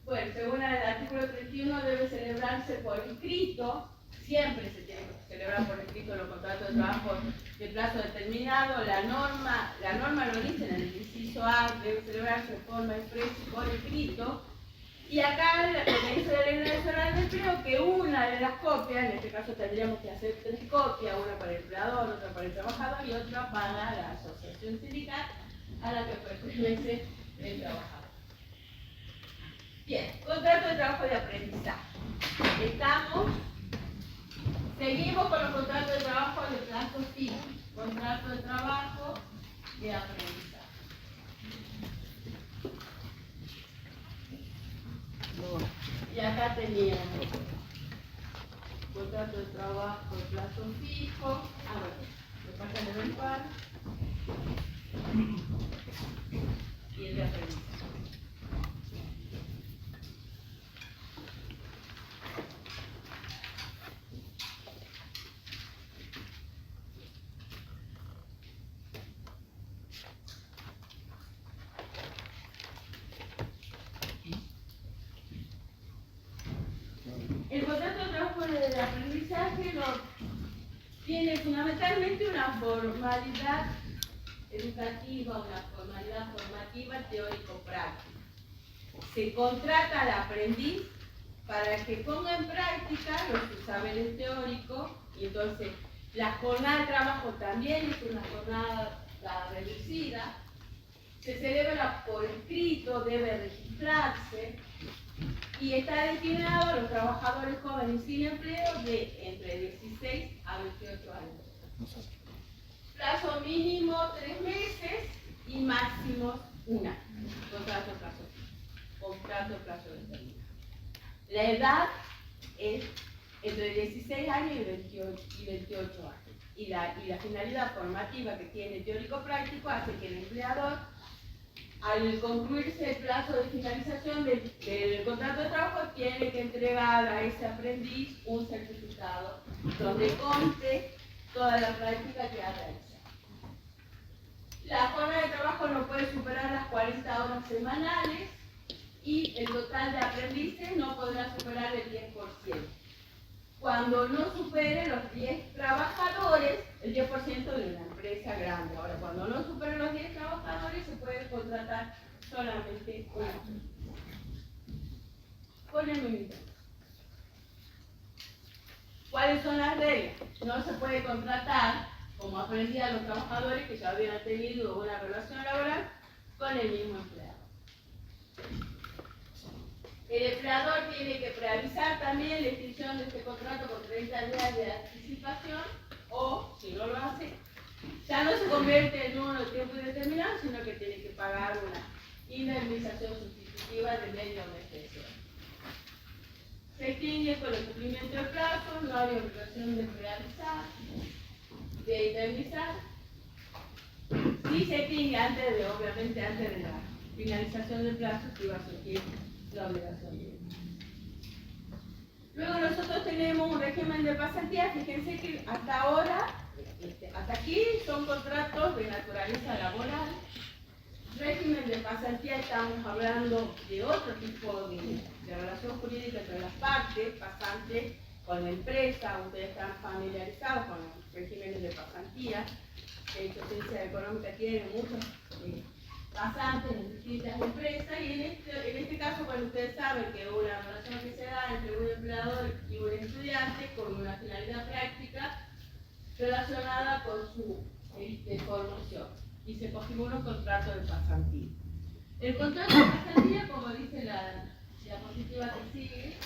Bueno, según el artículo 31 debe celebrarse por escrito, siempre se tiene que celebrar por escrito los contratos de trabajo de plazo determinado. La norma lo dice en el inciso A, debe celebrarse de forma expresa y por escrito. Y acá lo que dice la Ley Nacional del Empleo, que una de las copias, en este caso tendríamos que hacer 3 copias, una para el empleador, otra para el trabajador y otra para la asociación sindical a la que pertenece el trabajador. Bien, contrato de trabajo de aprendizaje. Seguimos con los contratos de trabajo de plazo fijo. Contrato de trabajo de aprendizaje. Y acá teníamos contrato de trabajo de plazo fijo. Me pasan el mensual. Y el de aprendizaje. El contrato de trabajo de aprendizaje tiene fundamentalmente una formalidad educativa, una formalidad formativa teórico-práctica. Se contrata al aprendiz para que ponga en práctica los saberes teóricos y entonces la jornada de trabajo también es una jornada reducida. Se celebra por escrito, debe registrarse y está destinado a los trabajadores jóvenes sin empleo de entre 16 a 28 años. Plazo mínimo 3 meses y máximo 1 año. Contrato plazo determinado. La edad es entre 16 años y 28 años. Y la finalidad formativa que tiene teórico-práctico hace que el empleador, al concluirse el plazo de finalización del contrato de trabajo, tiene que entregar a ese aprendiz un certificado donde conste toda la práctica que ha realizado. La jornada de trabajo no puede superar las 40 horas semanales y el total de aprendices no podrá superar el 10%. Cuando no supere los 10 trabajadores, el 10% de una empresa grande. Ahora, cuando no supere los 10 trabajadores, se puede contratar solamente una. Con el mismo. ¿Cuáles son las reglas? No se puede contratar, como aprendían los trabajadores que ya habían tenido una relación laboral, con el mismo empleado. El empleador tiene que preavisar también la extinción de este contrato con 30 días de anticipación o, si no lo hace, ya no se convierte en uno de tiempo indeterminado, sino que tiene que pagar una indemnización sustitutiva de medio mes de sueldo. Se extingue con el cumplimiento del plazo, no hay obligación de preavisar, de indemnizar. Si se extingue obviamente antes de la finalización del plazo, que va a surgir la obligación de. Luego nosotros tenemos un régimen de pasantía. Fíjense que hasta ahora, hasta aquí son contratos de naturaleza laboral. Régimen de pasantía, estamos hablando de otro tipo de relación jurídica entre las partes, pasante con la empresa. Ustedes están familiarizados con los regímenes de pasantía. De hecho, Ciencia Económica tiene muchos pasantes en distintas empresas y en este caso, bueno, ustedes saben que una relación que se da entre un empleador y un estudiante con una finalidad práctica relacionada con su formación y se configura un contrato de pasantía. El contrato de pasantía, como dice la diapositiva que sigue,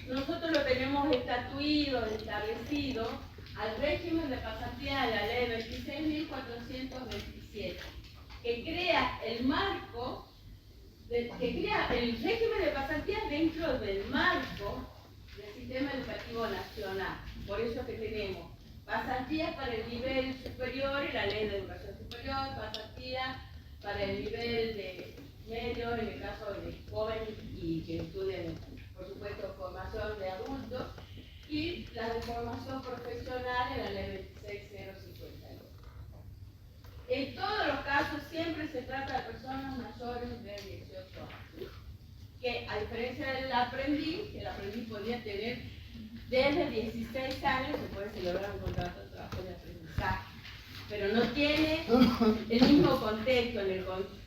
nosotros lo tenemos estatuido, establecido al régimen de pasantía de la ley 26.427, que crea el marco, que crea el régimen de pasantía dentro del marco del sistema educativo nacional. Por eso que tenemos pasantías para el nivel superior y la ley de educación superior, pasantías para el nivel de medio, en el caso de jóvenes y que estudian, por supuesto, formación de adultos, y la de formación profesional en la ley 26052. En todos los casos siempre se trata de personas mayores de 18 años, que a diferencia del aprendiz, el aprendiz podría tener desde 16 años, se puede celebrar un contrato de trabajo de aprendizaje, pero no tiene el mismo contexto. En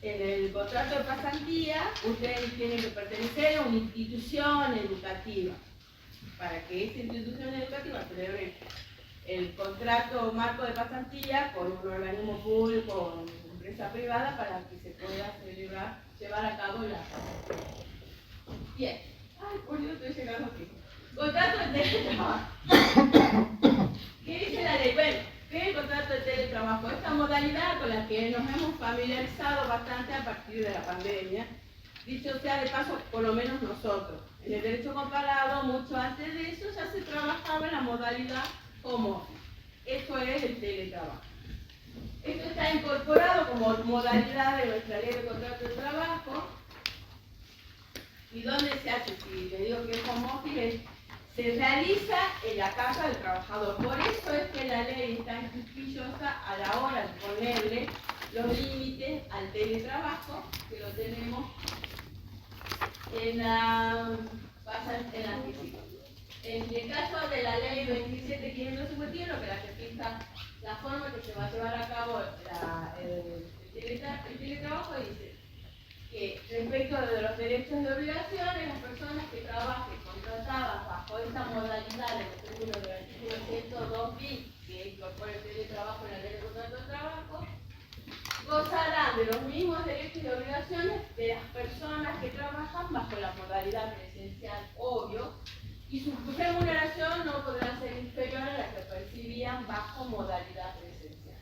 el contrato de pasantía, ustedes tienen que pertenecer a una institución educativa. Para que esta institución educativa celebre el contrato marco de pasantía con un organismo público o una empresa privada para que se pueda celebrar llevar a cabo la... Bien. Ay, por Dios, estoy llegando aquí. Contrato de teletrabajo. ¿Qué dice la ley? Bueno, ¿qué es el contrato de teletrabajo? Esta modalidad con la que nos hemos familiarizado bastante a partir de la pandemia. Dicho sea de paso, por lo menos nosotros. En el derecho comparado, mucho antes de eso, ya se trabajaba en la modalidad home office. Eso es el teletrabajo. Esto está incorporado como modalidad de nuestra ley de contrato de trabajo. ¿Y dónde se hace? Si le digo que es home office, se realiza en la casa del trabajador. Por eso es que la ley es tan quisquillosa a la hora de ponerle los límites al teletrabajo, que lo tenemos en la física. En el caso de la ley 27.551, que la que fija la forma que se va a llevar a cabo el teletrabajo, dice que respecto de los derechos y obligaciones, las personas que trabajen contratadas bajo esta modalidad de los términos del artículo 102 bis, que incorpora el teletrabajo en la ley de contrato de trabajo, gozarán de los mismos derechos y obligaciones de las personas que trabajan bajo la modalidad presencial, obvio, y su remuneración no podrá ser inferior a la que percibían bajo modalidad presencial.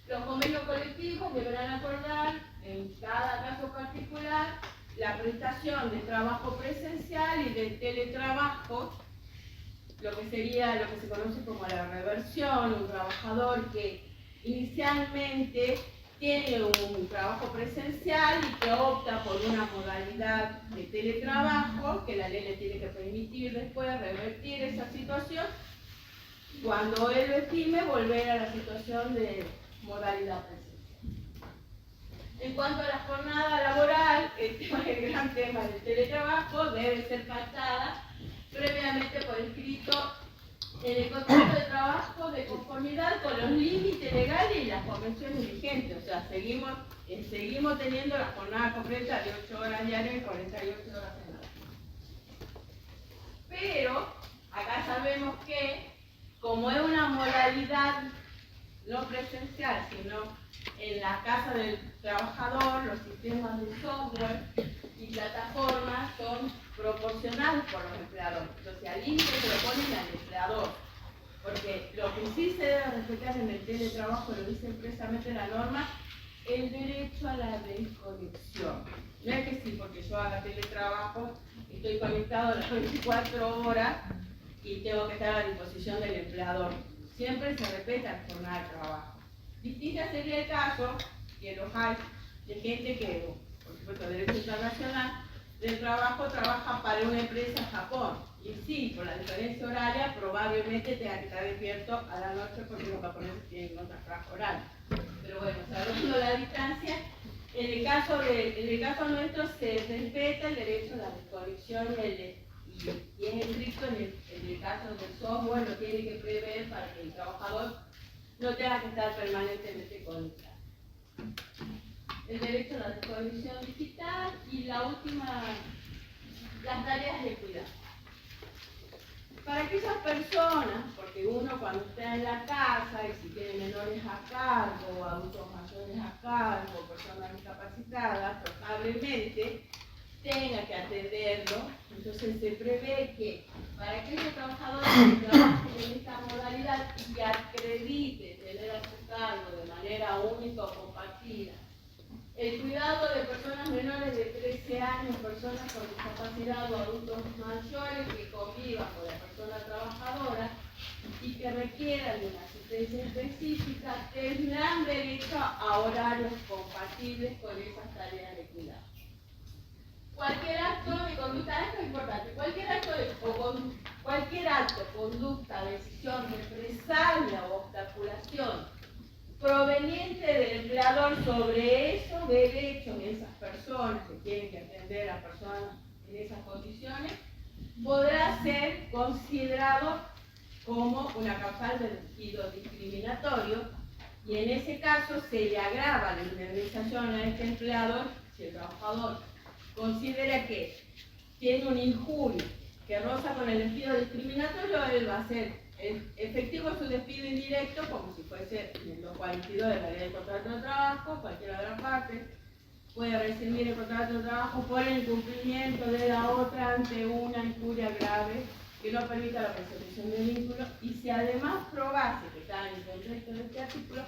Los convenios colectivos deberán acordar en cada caso particular la prestación de trabajo presencial y de teletrabajo, lo que se conoce como la reversión. Un trabajador que inicialmente tiene un trabajo presencial y que opta por una modalidad de teletrabajo, que la ley le tiene que permitir después revertir esa situación, cuando él lo estime, volver a la situación de modalidad presencial. En cuanto a la jornada laboral, el gran tema del teletrabajo debe ser pactada previamente por escrito en el contrato de trabajo de conformidad con los límites legales y las convenciones vigentes. O sea, seguimos teniendo la jornada completa de 8 horas diarias y 48 horas semanales. Pero acá sabemos que, como es una modalidad no presencial, sino en la casa del trabajador, los sistemas de software y plataformas son proporcionados por los empleadores. Entonces, al límite se lo ponen al empleador. Porque lo que sí se debe respetar en el teletrabajo, lo dice expresamente la norma, el derecho a la desconexión. No es que sí, porque yo haga teletrabajo, estoy conectado las 24 horas y tengo que estar a la disposición del empleador. Siempre se respeta la jornada de trabajo. Distinta sería el caso, que los hay, de gente que, por supuesto, derecho internacional, del trabajo trabaja para una empresa en Japón. Y sí, por la diferencia horaria, probablemente tenga que estar despierto a la noche porque los japoneses tienen otra franja horaria. Pero bueno, sabiendo la distancia, en el caso nuestro se respeta el derecho a la desconexión y es estricto en el caso del software, lo tiene que prever para que el trabajador no tenga que estar permanentemente conectado. El derecho a la desconexión digital y la última, las tareas de cuidado. Para aquellas personas, porque uno cuando está en la casa y si tiene menores a cargo, adultos mayores a cargo, personas discapacitadas, probablemente tenga que atenderlo. Entonces se prevé que para aquellos trabajadores que trabajen en esta modalidad y que acrediten tener a su cargo de manera única o compartida el cuidado de personas menores de 13 años, personas con discapacidad o adultos mayores que convivan con la persona trabajadora y que requieran de una asistencia específica, tendrán derecho a horarios compatibles con esas tareas de cuidado. Cualquier acto de conducta, esto es importante, cualquier acto, conducta, decisión, represalia o obstaculación proveniente del empleador sobre esos derechos de esas personas que tienen que atender a personas en esas condiciones, podrá ser considerado como una causal de despido discriminatorio y en ese caso se le agrava la indemnización a este empleador si el trabajador considera que tiene una injuria que roza con el despido discriminatorio, él va a ser efectivo su despido indirecto, como si fuese en el 242 de la ley de contrato de trabajo, cualquiera de las partes, puede rescindir el contrato de trabajo por el incumplimiento de la otra ante una injuria grave que no permita la resolución del vínculo, y si además probase que está en el contexto de este artículo,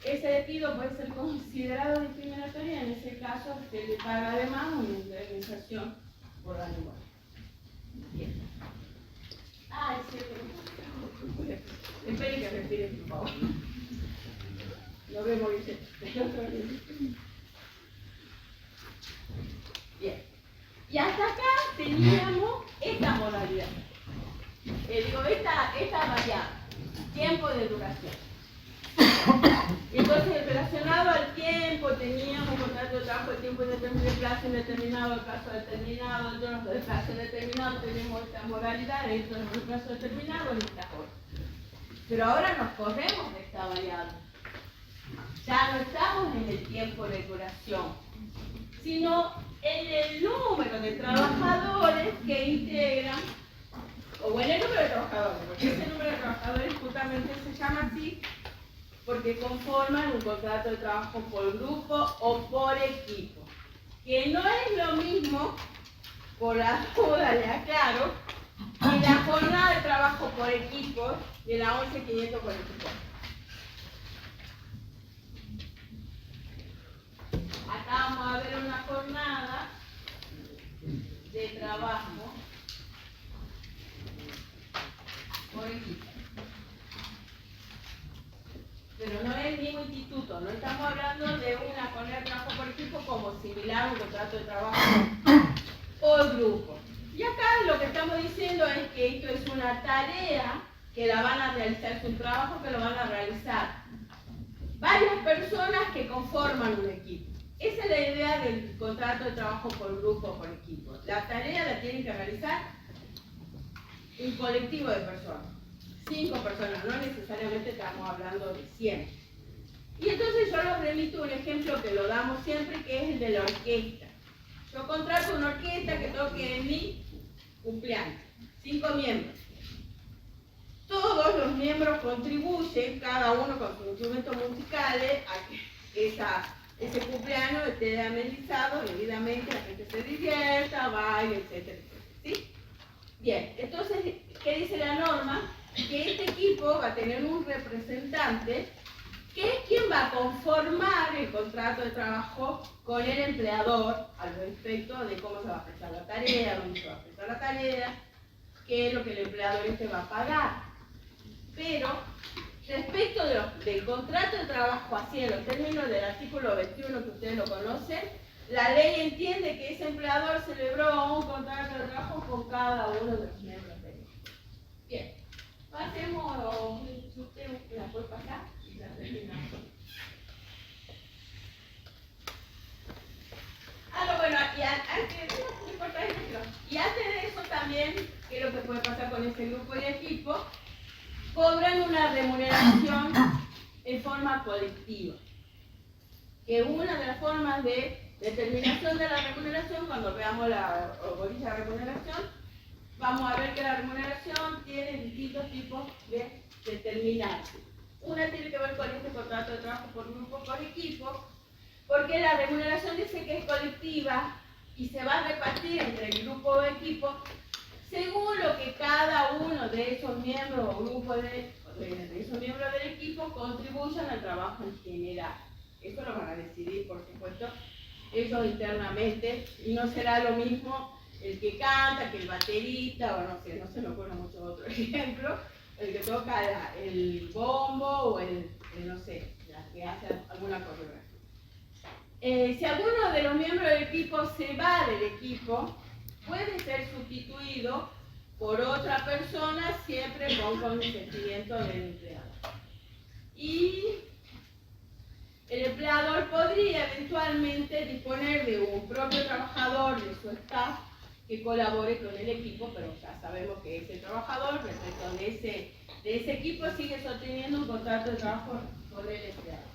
ese despido puede ser considerado discriminatorio y en ese caso se le paga además una indemnización por daño moral. Bien. Ah, es cierto. Espere que respire, por favor. Lo vemos, dice. Bien. Y hasta acá teníamos esta modalidad. Esta variable, tiempo de duración. Entonces, relacionado al tiempo, teníamos un contrato de trabajo de tiempo indeterminado, de plazo indeterminado, de plazo determinado, dentro del plazo determinado tenemos esta modalidad, dentro del plazo determinado, en esta otra. Pero ahora nos corremos de esta variable. Ya no estamos en el tiempo de duración, sino en el número de trabajadores que integran, o en el número de trabajadores, porque ese número de trabajadores justamente se llama así, porque conforman un contrato de trabajo por grupo o por equipo, que no es lo mismo, por la duda le aclaro, que la jornada de trabajo por equipo de la 11.544. Acá vamos a ver una jornada de trabajo por equipo. Pero no es el mismo instituto, no estamos hablando de una jornada de trabajo por equipo como similar a un contrato de trabajo por grupo. Y acá lo que estamos diciendo es que esto es una tarea que la van a realizar, es un trabajo que lo van a realizar varias personas que conforman un equipo. Esa es la idea del contrato de trabajo por grupo o por equipo. La tarea la tienen que realizar un colectivo de personas. 5 personas, no necesariamente estamos hablando de 100. Y entonces yo les remito un ejemplo que lo damos siempre, que es el de la orquesta. Yo contrato una orquesta que toque en mi cumpleaños, 5 miembros. Todos los miembros contribuyen, cada uno con sus instrumentos musicales, a que ese cumpleaños esté amenizado debidamente, la gente se divierta, baile, etcétera, ¿sí? Bien, entonces, ¿qué dice la norma? Que este equipo va a tener un representante que es quien va a conformar el contrato de trabajo con el empleador al respecto de cómo se va a prestar la tarea, dónde se va a prestar la tarea, qué es lo que el empleador va a pagar. Pero respecto del contrato de trabajo así en los términos del artículo 21 que ustedes lo conocen, la ley entiende que ese empleador celebró un contrato de trabajo con cada uno de los miembros del equipo. Bien. Pasemos, si usted la puede pasar y la terminamos. Bueno, y antes de eso también, ¿qué es lo que puede pasar con este grupo de equipo? Cobran una remuneración en forma colectiva. Que una de las formas de determinación de la remuneración, cuando veamos la orilla de remuneración, vamos a ver que la remuneración tiene distintos tipos de determinantes. Una tiene que ver con este contrato de trabajo por grupo, por equipo, porque la remuneración dice que es colectiva y se va a repartir entre el grupo o equipo según lo que cada uno de esos miembros o grupos de esos miembros del equipo contribuyan al trabajo en general. Esto lo van a decidir, por supuesto, ellos internamente, y no será lo mismo el que canta, que el baterista, o no se me ocurre mucho otro ejemplo, el que toca el bombo o no sé, la que hace alguna coreografía. Si alguno de los miembros del equipo se va del equipo, puede ser sustituido por otra persona siempre con consentimiento del empleador. Y el empleador podría eventualmente disponer de un propio trabajador de su staff que colabore con el equipo, pero ya sabemos que ese trabajador, respecto de ese equipo, sigue sosteniendo un contrato de trabajo con el empleador.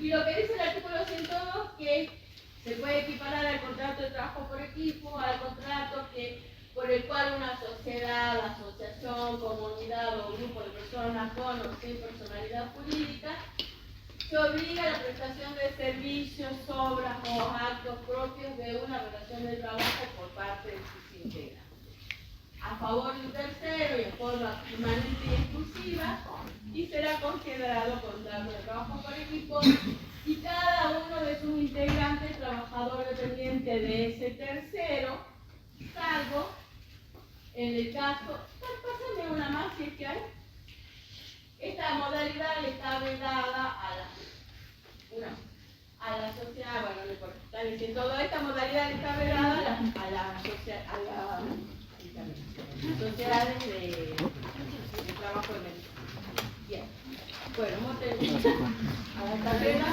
Y lo que dice el artículo 102, que se puede equiparar al contrato de trabajo por equipo, al contrato por el cual una sociedad, asociación, comunidad o grupo de personas con o sin personalidad jurídica se obliga a la prestación de servicios, obras o actos propios de una relación de trabajo por parte de sus integrantes. A favor de un tercero y en forma permanente y exclusiva, y será considerado contrato de trabajo por equipo, y cada uno de sus integrantes trabajador dependiente de ese tercero, salvo en el caso, pásame una más si es que hay. Esta modalidad le está vedada a la sociedad, bueno, no importa, está diciendo, toda esta modalidad le está vedada a las sociedades de trabajo en el. Bien. Bueno, vamos a la tabla.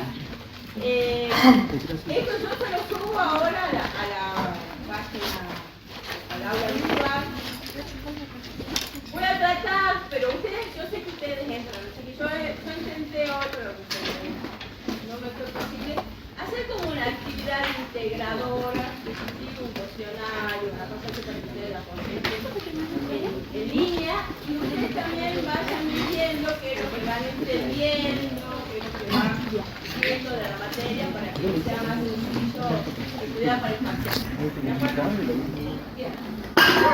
Esto yo se lo subo ahora a la página, al aula virtual. Voy a tratar, pero ustedes, yo sé que ustedes entran, así que yo intenté otro, lo que ustedes no me fue posible, hacer como una actividad integradora, un cuestionario, una cosa que para que ustedes la contesten en línea, y ustedes también vayan viendo qué es lo que van entendiendo, qué es lo que van viendo de la materia para que sea más sencillo estudiar para el parcial. ¿De acuerdo? Bien.